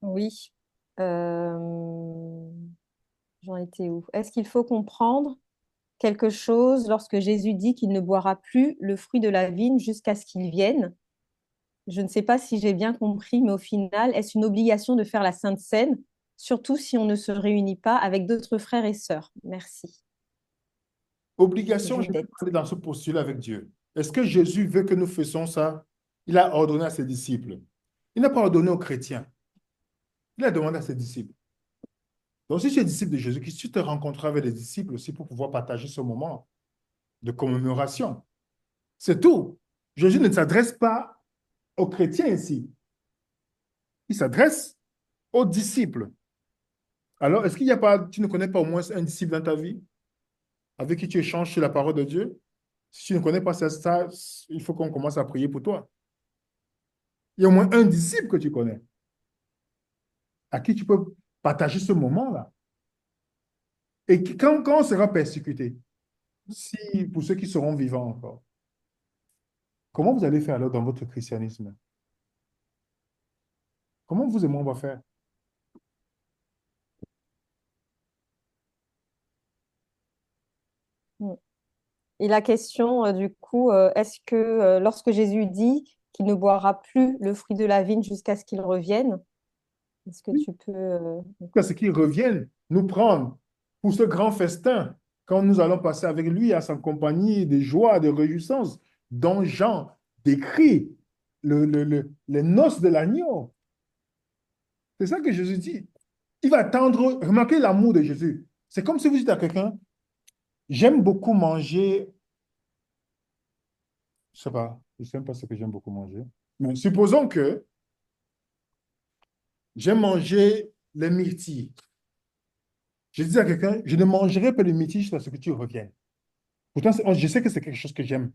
Oui. J'en étais où? Est-ce qu'il faut comprendre quelque chose lorsque Jésus dit qu'il ne boira plus le fruit de la vigne jusqu'à ce qu'il vienne? Je ne sais pas si j'ai bien compris, mais au final, est-ce une obligation de faire la Sainte Seine, surtout si on ne se réunit pas avec d'autres frères et sœurs? Merci. Obligation, je vais Judith. aller dans ce postulat avec Dieu. Est-ce que Jésus veut que nous fassions ça? Il a ordonné à ses disciples. Il n'a pas ordonné aux chrétiens. Il a demandé à ses disciples. Donc, si tu es disciple de Jésus-Christ, tu te rencontreras avec les disciples aussi pour pouvoir partager ce moment de commémoration. C'est tout. Jésus ne s'adresse pas aux chrétiens ici. Il s'adresse aux disciples. Alors, est-ce qu'il n'y a pas, tu ne connais pas au moins un disciple dans ta vie avec qui tu échanges sur la parole de Dieu? Si tu ne connais pas ça, il faut qu'on commence à prier pour toi. Il y a au moins un disciple que tu connais, à qui tu peux partager ce moment-là. Et quand on sera persécuté, si, pour ceux qui seront vivants encore, comment vous allez faire alors dans votre christianisme? Comment vous et moi on va faire? Mm. Et la question, du coup, est-ce que lorsque Jésus dit qu'il ne boira plus le fruit de la vigne jusqu'à ce qu'il revienne, est-ce que Oui. tu peux... C'est qu'ils reviennent nous prendre pour ce grand festin quand nous allons passer avec lui à sa compagnie de joie, de réjouissance, dont Jean décrit les noces de l'agneau. C'est ça que Jésus dit. Il va attendre, remarquez l'amour de Jésus. C'est comme si vous dites à quelqu'un, j'aime beaucoup manger, je ne sais pas, je ne sais même pas ce que j'aime beaucoup manger, mais supposons que j'aime manger les myrtilles. Je dis à quelqu'un, je ne mangerai pas les myrtilles jusqu'à ce que tu reviennes. Pourtant, je sais que c'est quelque chose que j'aime.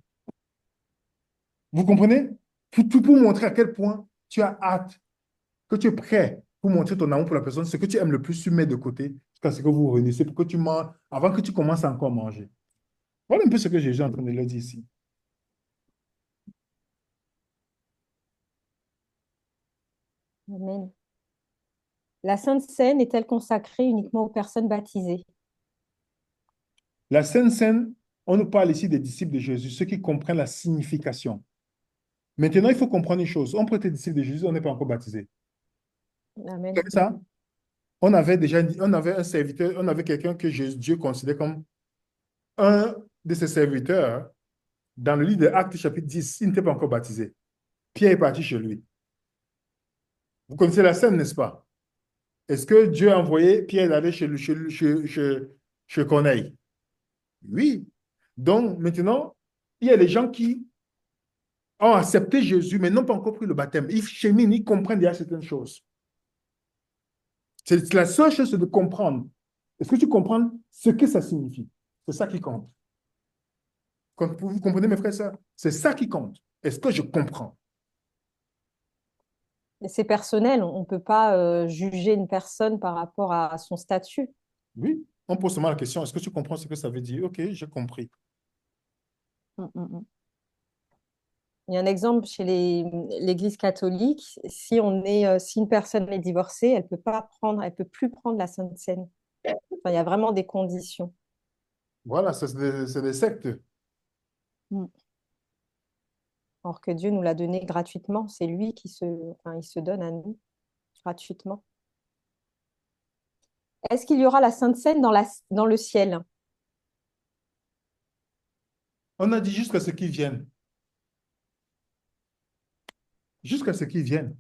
Vous comprenez? Pour montrer à quel point tu as hâte, que tu es prêt pour montrer ton amour pour la personne, ce que tu aimes le plus, tu mets de côté jusqu'à ce que vous réunissez pour que tu manges, avant que tu commences à encore manger. Voilà un peu ce que Jésus est en train de le dire ici. Amen. La Sainte Seine est-elle consacrée uniquement aux personnes baptisées? La Sainte Seine, on nous parle ici des disciples de Jésus, ceux qui comprennent la signification. Maintenant, il faut comprendre une chose. On peut être disciple de Jésus, on n'est pas encore baptisé. Amen. Vous savez ça? On avait un serviteur, on avait quelqu'un que Dieu considère comme un de ses serviteurs. Dans le livre de Actes, chapitre 10, il n'était pas encore baptisé. Pierre est parti chez lui. Vous connaissez la scène, n'est-ce pas? Est-ce que Dieu a envoyé Pierre d'aller chez Corneille? Oui. Donc, maintenant, il y a des gens qui ont accepté Jésus, mais n'ont pas encore pris le baptême. Ils cheminent, ils comprennent déjà certaines choses. C'est la seule chose, c'est de comprendre. Est-ce que tu comprends ce que ça signifie? C'est ça qui compte. Vous comprenez, mes frères et sœurs? C'est ça qui compte. Est-ce que je comprends? Et c'est personnel, on ne peut pas juger une personne par rapport à son statut. Oui. On pose seulement la question, est-ce que tu comprends ce que ça veut dire? OK, j'ai compris. Mm, mm, mm. Il y a un exemple chez l'Église catholique, si une personne est divorcée, elle peut plus prendre la Sainte Seine. Enfin, il y a vraiment des conditions. Voilà, c'est des sectes. Mm. Or que Dieu nous l'a donné gratuitement, c'est lui il se donne à nous gratuitement. Est-ce qu'il y aura la Sainte Seine dans le ciel? On a dit jusqu'à ce qu'ils viennent. Jusqu'à ce qu'ils viennent.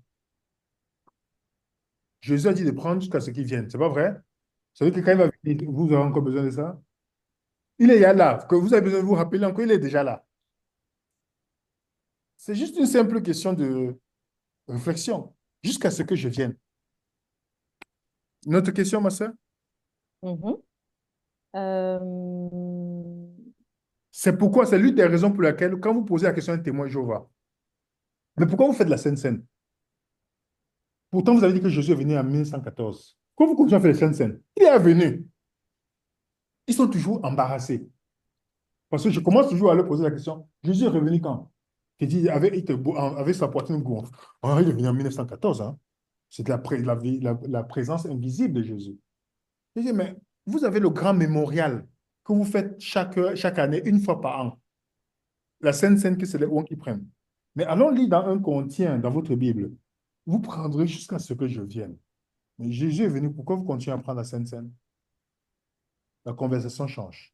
Jésus a dit de prendre jusqu'à ce qu'ils viennent. C'est pas vrai? Ça veut dire que quand il va venir, vous aurez encore besoin de ça? Il est déjà là. Que vous avez besoin de vous rappeler encore, il est déjà là. C'est juste une simple question de réflexion. Jusqu'à ce que je vienne. Une autre question, ma soeur? Mhm. Euh, C'est pourquoi, c'est l'une des raisons pour laquelle, quand vous posez la question à un témoin Jéhovah, mais pourquoi vous faites la Sainte Seine? Pourtant, vous avez dit que Jésus est venu en 1914. Pourquoi vous continuez à faire la Sainte Seine? Il est venu. Ils sont toujours embarrassés. Parce que je commence toujours à leur poser la question, Jésus est revenu quand? Il dit, avec sa poitrine gonfle. Oh, il est venu en 1914. Hein. C'est la présence invisible de Jésus. Je dis, mais vous avez le grand mémorial que vous faites chaque année, une fois par an. La Sainte Seine que c'est les ouans qui prennent. Mais allons lire dans un contient, dans votre Bible. Vous prendrez jusqu'à ce que je vienne. Mais Jésus est venu, pourquoi vous continuez à prendre la Sainte Seine? La conversation change.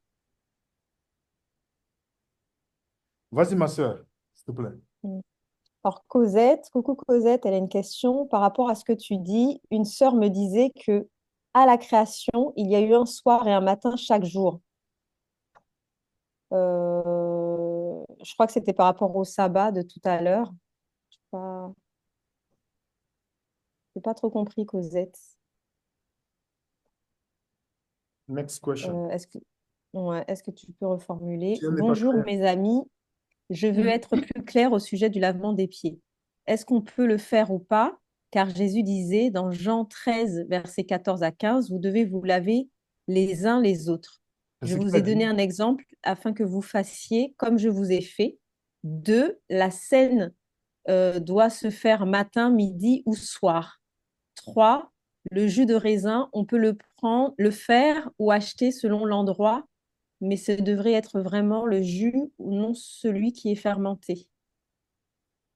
Vas-y, ma soeur, s'il te plaît. Alors, coucou Cosette, elle a une question par rapport à ce que tu dis. Une sœur me disait que à la création, il y a eu un soir et un matin chaque jour. Je crois que c'était par rapport au sabbat de tout à l'heure. Je n'ai pas trop compris, Cosette. Next question. Est-ce que tu peux reformuler? Si elle n'est pas Bonjour claire. mes amis, je veux être plus clair au sujet du lavement des pieds. Est-ce qu'on peut le faire ou pas? Car Jésus disait dans Jean 13, versets 14 à 15, vous devez vous laver les uns les autres. C'est Je ce qu'il vous a ai donné dit. un exemple afin que vous fassiez comme je vous ai fait. 2, la scène doit se faire matin, midi ou soir. 3, le jus de raisin, on peut le faire ou acheter selon l'endroit, mais ce devrait être vraiment le jus ou non celui qui est fermenté.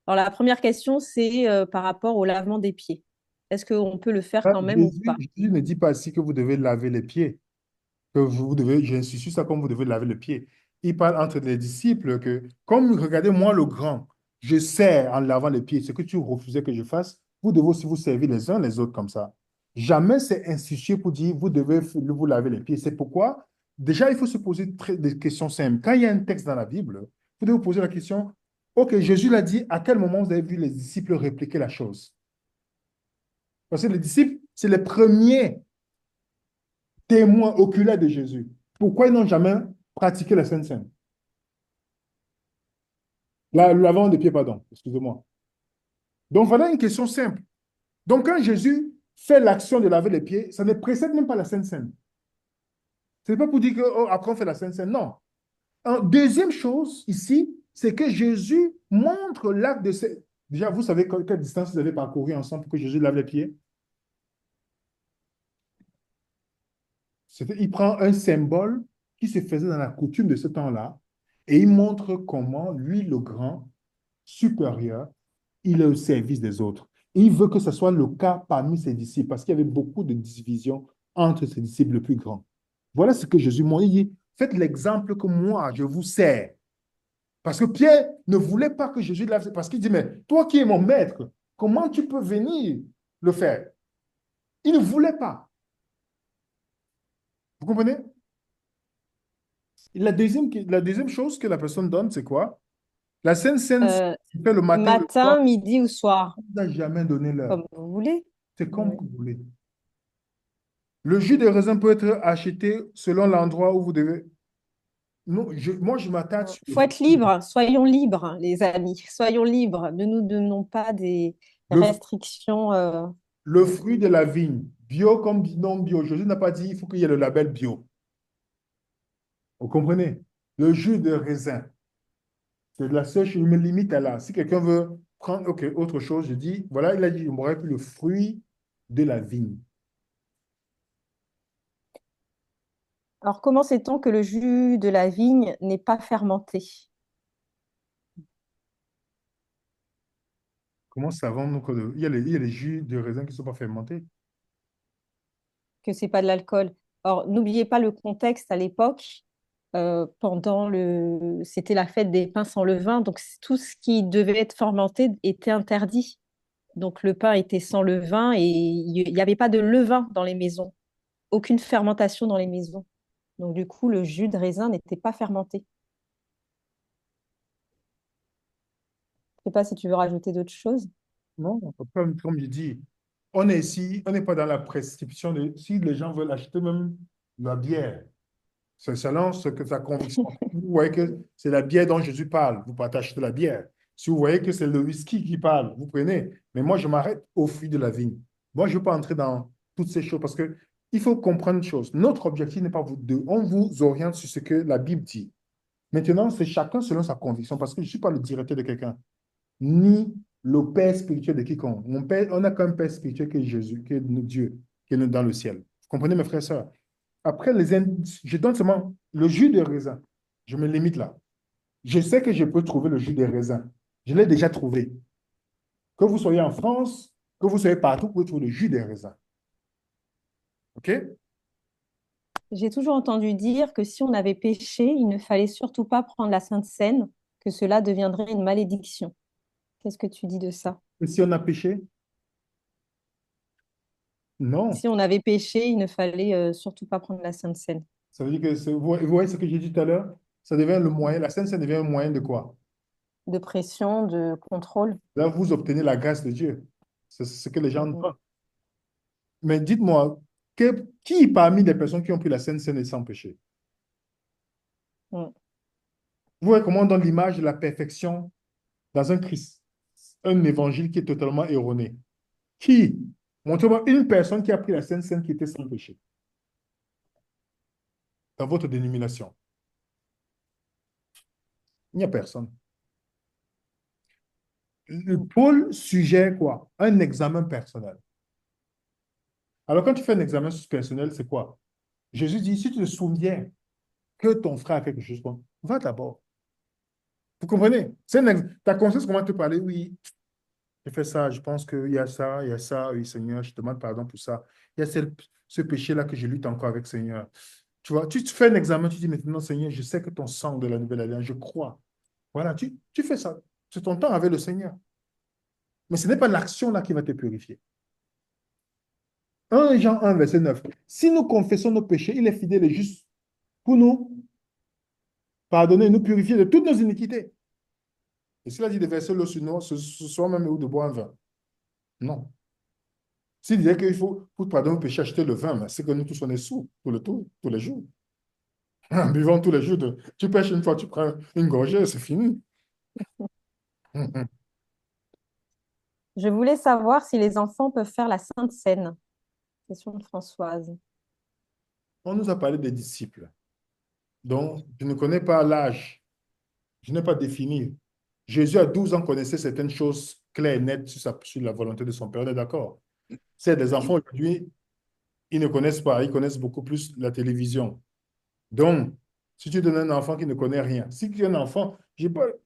Alors, la première question, c'est par rapport au lavement des pieds. Est-ce qu'on peut le faire Ah, quand même ou pas? Jésus ne dit pas ici que vous devez laver les pieds. Que vous devez, j'insiste sur ça comme vous devez laver le pied. Il parle entre les disciples que, comme regardez moi le grand, je sers en lavant les pieds, ce que tu refusais que je fasse, vous devez aussi vous servir les uns les autres comme ça. Jamais c'est institué pour dire vous devez vous laver les pieds. C'est pourquoi, déjà, il faut se poser des questions simples. Quand il y a un texte dans la Bible, vous devez vous poser la question, OK, Jésus l'a dit, à quel moment vous avez vu les disciples répliquer la chose? Parce que les disciples, c'est les premiers témoins oculaires de Jésus. Pourquoi ils n'ont jamais pratiqué la Sainte Seine? Le lavement des pieds, pardon, excusez-moi. Donc voilà une question simple. Donc quand Jésus fait l'action de laver les pieds, ça ne précède même pas la Sainte Seine. Ce n'est pas pour dire que oh, après on fait la Sainte Seine, non. Deuxième chose ici, c'est que Jésus montre l'acte de... Déjà, vous savez quelle distance vous avez parcouru ensemble pour que Jésus lave les pieds? Il prend un symbole qui se faisait dans la coutume de ce temps-là et il montre comment lui, le grand, supérieur, il est au service des autres. Et il veut que ce soit le cas parmi ses disciples parce qu'il y avait beaucoup de divisions entre ses disciples les plus grands. Voilà ce que Jésus m'a dit. Faites l'exemple que moi, je vous sers. Parce que Pierre ne voulait pas que Jésus lave, parce qu'il dit, mais toi qui es mon maître, comment tu peux venir le faire. Il ne voulait pas. Vous comprenez? La deuxième chose que la personne donne, c'est quoi? La Sainte Seine, Euh, tu fais le matin, le soir, Matin, midi ou soir, on ne vous a jamais donné l'heure. comme vous voulez. C'est comme Ouais. vous voulez. Le jus de raisin peut être acheté selon l'endroit où vous devez. Non, moi, je m'attarde sur Il faut être libre, soyons libres, les amis, soyons libres. Ne nous donnons pas des le, restrictions. le fruit de la vigne, bio comme non bio. Jésus n'a pas dit il faut qu'il y ait le label bio. Vous comprenez? Le jus de raisin, c'est la seule chose, je me limite à là. Si quelqu'un veut prendre autre chose, je dis, voilà, il a dit, il m'aurait pris le fruit de la vigne. Alors, comment sait-on que le jus de la vigne n'est pas fermenté? Comment savons-nous il y a les jus de raisin qui ne sont pas fermentés? Que c'est pas de l'alcool? Alors, n'oubliez pas le contexte à l'époque. C'était la fête des pains sans levain, donc tout ce qui devait être fermenté était interdit. Donc, le pain était sans levain et il n'y avait pas de levain dans les maisons, aucune fermentation dans les maisons. Donc, du coup, le jus de raisin n'était pas fermenté. Je sais pas si tu veux rajouter d'autres choses. Non, comme je dis, on est ici, on n'est pas dans la prescription de si les gens veulent acheter même la bière. C'est selon ce que sa conviction. Si vous voyez que c'est la bière dont Jésus parle, vous pouvez acheter la bière. Si vous voyez que c'est le whisky qui parle, vous prenez. Mais moi, je m'arrête au fruit de la vigne. Moi, je ne veux pas entrer dans toutes ces choses parce que il faut comprendre une chose. Notre objectif n'est pas vous deux. On vous oriente sur ce que la Bible dit. Maintenant, c'est chacun selon sa conviction parce que je ne suis pas le directeur de quelqu'un, ni le père spirituel de quiconque. Mon père, on n'a qu'un père spirituel qui est Jésus, qui est Dieu, qui est dans le ciel. Vous comprenez, mes frères et sœurs? Après, je donne seulement le jus de raisin. Je me limite là. Je sais que je peux trouver le jus de raisin. Je l'ai déjà trouvé. Que vous soyez en France, que vous soyez partout, vous pouvez trouver le jus de raisin. OK? J'ai toujours entendu dire que si on avait péché, il ne fallait surtout pas prendre la Sainte Seine, que cela deviendrait une malédiction. Qu'est-ce que tu dis de ça? Et si on a péché? Non. Si on avait péché, il ne fallait surtout pas prendre la Sainte Seine. Ça veut dire que, vous voyez ce que j'ai dit tout à l'heure? Ça devient le moyen, la scène, ça devient un moyen de quoi? De pression, de contrôle. Là, vous obtenez la grâce de Dieu. C'est ce que les gens Mhm. demandent. Mais dites-moi, qui parmi les personnes qui ont pris la Sainte Seine est sans péché? Mm. Vous voyez comment on donne l'image de la perfection dans un Christ, un évangile qui est totalement erroné. Qui? Montrez-moi une personne qui a pris la Sainte Seine qui était sans péché dans votre dénomination. Il n'y a personne. Paul suggère quoi? Un examen personnel. Alors, quand tu fais un examen personnel, c'est quoi? Jésus dit, si tu te souviens que ton frère a quelque chose, va d'abord. Vous comprenez? Ta conscience commence à te parler, oui, j'ai fait ça, je pense qu'il y a ça, oui, Seigneur, je te demande pardon pour ça. Il y a ce péché-là que je lutte encore avec, Seigneur. Tu vois, tu te fais un examen, tu dis maintenant, Seigneur, je sais que ton sang de la nouvelle alliance, je crois. Voilà, tu fais ça. C'est ton temps avec le Seigneur. Mais ce n'est pas l'action là qui va te purifier. 1 Jean 1, verset 9. Si nous confessons nos péchés, il est fidèle et juste pour nous pardonner et nous purifier de toutes nos iniquités. Et s'il a dit de verser l'eau sur nous, ce soit même ou de boire un vin. Non. S'il disait qu'il faut, pour pardonner nos péchés, acheter le vin, mais c'est que nous tous on est sous, tous les jours. En buvant tous les jours, tu pêches une fois, tu prends une gorgée, c'est fini. Je voulais savoir si les enfants peuvent faire la Sainte Seine. Question de Françoise. On nous a parlé des disciples. Donc, je ne connais pas l'âge. Je n'ai pas défini. Jésus, à 12 ans, connaissait certaines choses claires et nettes sur la volonté de son Père. On est d'accord? C'est des enfants aujourd'hui, ils ne connaissent pas. Ils connaissent beaucoup plus la télévision. Donc, si tu donnes un enfant qui ne connaît rien, si tu es un enfant,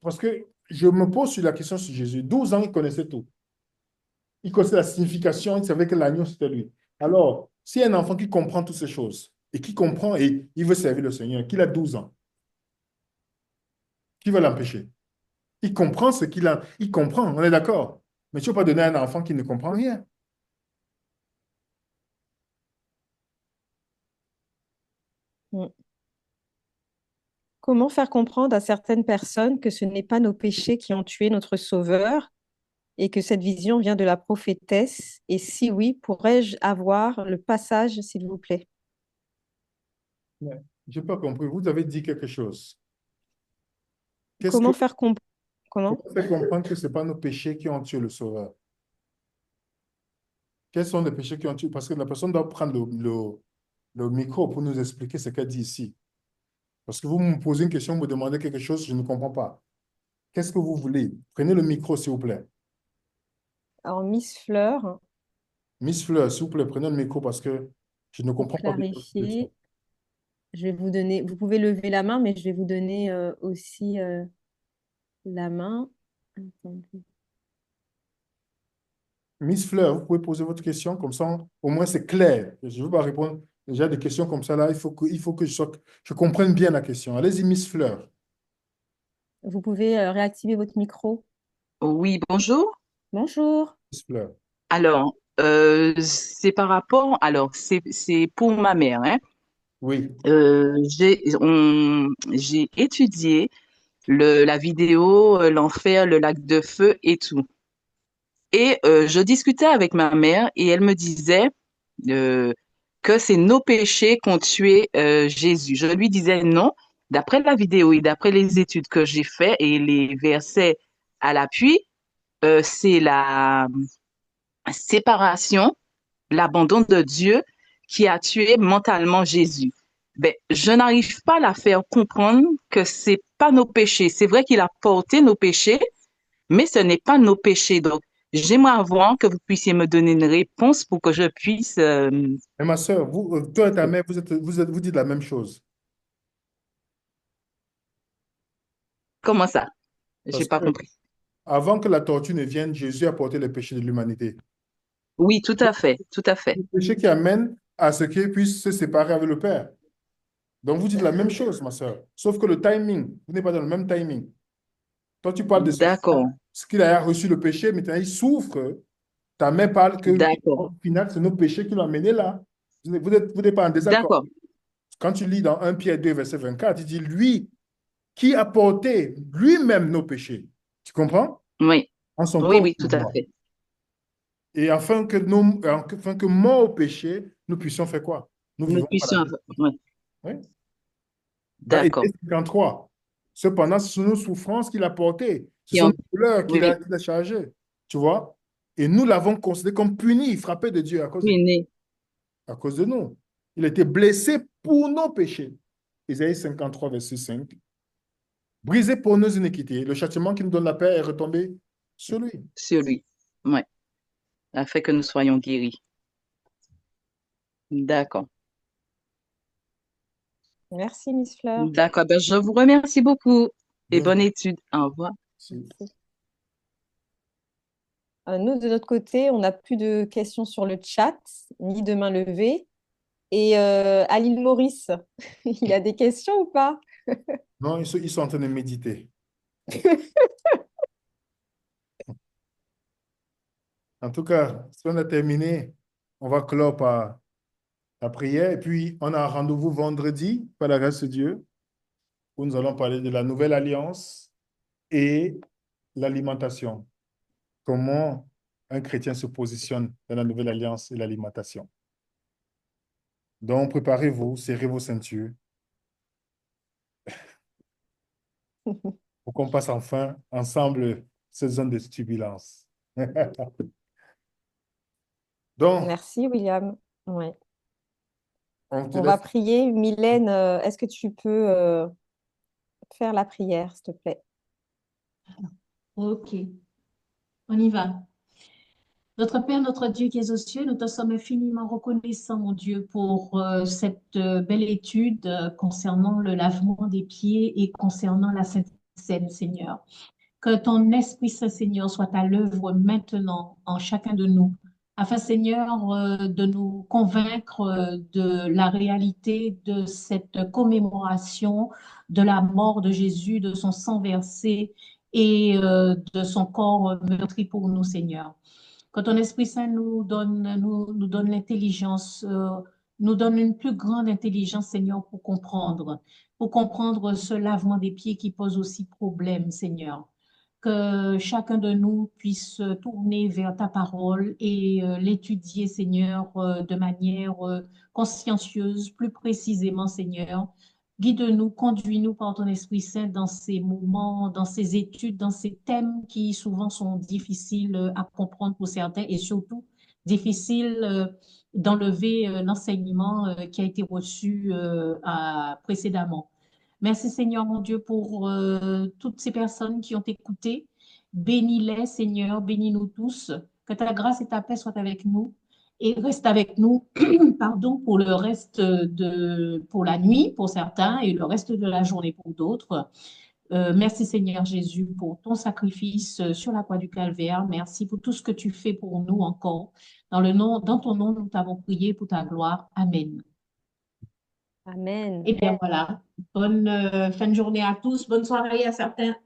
parce que je me pose sur la question sur Jésus. 12 ans, il connaissait tout. Il connaissait la signification, il savait que l'agneau, c'était lui. Alors, s'il y a un enfant qui comprend toutes ces choses, et qui comprend et il veut servir le Seigneur, qu'il a 12 ans, qui va l'empêcher? Il comprend ce qu'il a. Il comprend, on est d'accord. Mais tu ne peux pas donner à un enfant qui ne comprend rien. Mm. Comment faire comprendre à certaines personnes que ce n'est pas nos péchés qui ont tué notre Sauveur et que cette vision vient de la prophétesse? Et si oui, pourrais-je avoir le passage, s'il vous plaît? Ouais. Je n'ai pas compris. Vous avez dit quelque chose. Qu'est-ce que Comment faire comprendre? Comment? vous fait comprendre que ce n'est pas nos péchés qui ont tué le Sauveur? Quels sont les péchés qui ont tué? Parce que la personne doit prendre le micro pour nous expliquer ce qu'elle dit ici. Parce que vous me posez une question, vous me demandez quelque chose, je ne comprends pas. Qu'est-ce que vous voulez? Prenez le micro, s'il vous plaît. Alors, Miss Fleur, Miss Fleur, s'il vous plaît, prenez le micro parce que je ne pour comprends pas bien votre question. clarifier, je vais vous donner, vous pouvez lever la main, mais je vais vous donner aussi la main. Attendez. Miss Fleur, vous pouvez poser votre question, comme ça, au moins c'est clair. Je ne veux pas répondre déjà à des questions comme ça, là, il faut que je comprenne bien la question. Allez-y, Miss Fleur. Vous pouvez réactiver votre micro. Oui, bonjour. Bonjour. Miss Fleur. Alors, c'est par rapport, alors, c'est pour ma mère, hein. Oui. J'ai étudié la vidéo, l'enfer, le lac de feu et tout. Et je discutais avec ma mère et elle me disait euh, que c'est nos péchés qui ont tué Jésus. Je lui disais non. D'après la vidéo et d'après les études que j'ai faites et les versets à l'appui, c'est la séparation, l'abandon de Dieu qui a tué mentalement Jésus. Ben, je n'arrive pas à la faire comprendre que c'est pas nos péchés. C'est vrai qu'il a porté nos péchés, mais ce n'est pas nos péchés. Donc, j'aimerais avoir que vous puissiez me donner une réponse pour que je puisse. Et ma soeur, toi et ta mère, vous dites la même chose. Comment ça? J'ai Parce pas que compris. avant que la tortue ne vienne, Jésus a porté les péchés de l'humanité. Oui, tout à fait, tout à fait. Le péché qui amène à ce qu'il puisse se séparer avec le Père. Donc, vous dites la même chose, ma soeur. Sauf que le timing, vous n'êtes pas dans le même timing. Toi, tu parles de D'accord, ce qu'il a reçu le péché, maintenant il souffre. Ta mère parle que, d'accord, au final, c'est nos péchés qui l'ont amené là. Vous n'êtes pas en désaccord. d'accord. Quand tu lis dans 1 Pierre 2, verset 24, il dit, lui qui a porté lui-même nos péchés. Tu comprends? Oui, En son oui, corps oui, tout sur à bois. fait. Et afin que mort au péché, nous puissions faire quoi? Nous Nous vivons par la puissions. vie. Oui, Oui. Dans d'accord. Ésaïe 53. Cependant, ce sont nos souffrances qu'il a portées. Ce Et sont on- nos douleurs Oui, qu'il a, oui. qu'il a chargées. Tu vois? Et nous l'avons considéré comme puni, frappé de Dieu Oui, né. à cause de nous. Il a été blessé pour nos péchés. Ésaïe 53, verset 5. Brisé pour nos iniquités. Le châtiment qui nous donne la paix est retombé sur lui. Sur lui. Oui, afin que nous soyons guéris. D'accord. Merci, Miss Fleur. D'accord. Ben, je vous remercie beaucoup et Bien. bonne étude. Au revoir. Merci. Nous, de notre côté, on n'a plus de questions sur le chat, ni de main levée. Et à l'île Maurice, il y a des questions ou pas? Non, ils sont en train de méditer. En tout cas, si on a terminé, on va clore par la prière. Et puis, on a un rendez-vous vendredi, par la grâce de Dieu, où nous allons parler de la nouvelle alliance et l'alimentation. Comment un chrétien se positionne dans la nouvelle alliance et l'alimentation. Donc, préparez-vous, serrez vos ceintures pour qu'on passe enfin ensemble cette zone de turbulence. Donc, Merci, William. Ouais. on te On va laisse. prier. Mylène, est-ce que tu peux faire la prière, s'il te plaît? Ok, on y va. Notre Père, notre Dieu qui es aux cieux, nous te sommes infiniment reconnaissants, mon Dieu, pour cette belle étude concernant le lavement des pieds et concernant la Sainte Seine, Seigneur. Que ton Esprit Saint, Seigneur, soit à l'œuvre maintenant en chacun de nous, afin, Seigneur, de nous convaincre de la réalité de cette commémoration de la mort de Jésus, de son sang versé et de son corps meurtri pour nous, Seigneur. Que ton Esprit Saint nous donne l'intelligence nous donne une plus grande intelligence, Seigneur, pour comprendre ce lavement des pieds qui pose aussi problème, Seigneur. Que chacun de nous puisse tourner vers ta parole et l'étudier, Seigneur, de manière consciencieuse, plus précisément, Seigneur. Guide-nous, conduis-nous par ton Esprit Saint dans ces moments, dans ces études, dans ces thèmes qui souvent sont difficiles à comprendre pour certains et surtout difficiles d'enlever l'enseignement qui a été reçu précédemment. Merci Seigneur mon Dieu pour toutes ces personnes qui ont écouté. Bénis-les Seigneur, bénis-nous tous. Que ta grâce et ta paix soient avec nous et reste avec nous, pardon, pour le reste pour la nuit pour certains et le reste de la journée pour d'autres. Merci Seigneur Jésus pour ton sacrifice sur la croix du Calvaire. Merci pour tout ce que tu fais pour nous encore. Dans ton nom, nous t'avons prié pour ta gloire. Amen. Amen. Et bien voilà, bonne fin de journée à tous, bonne soirée à certains.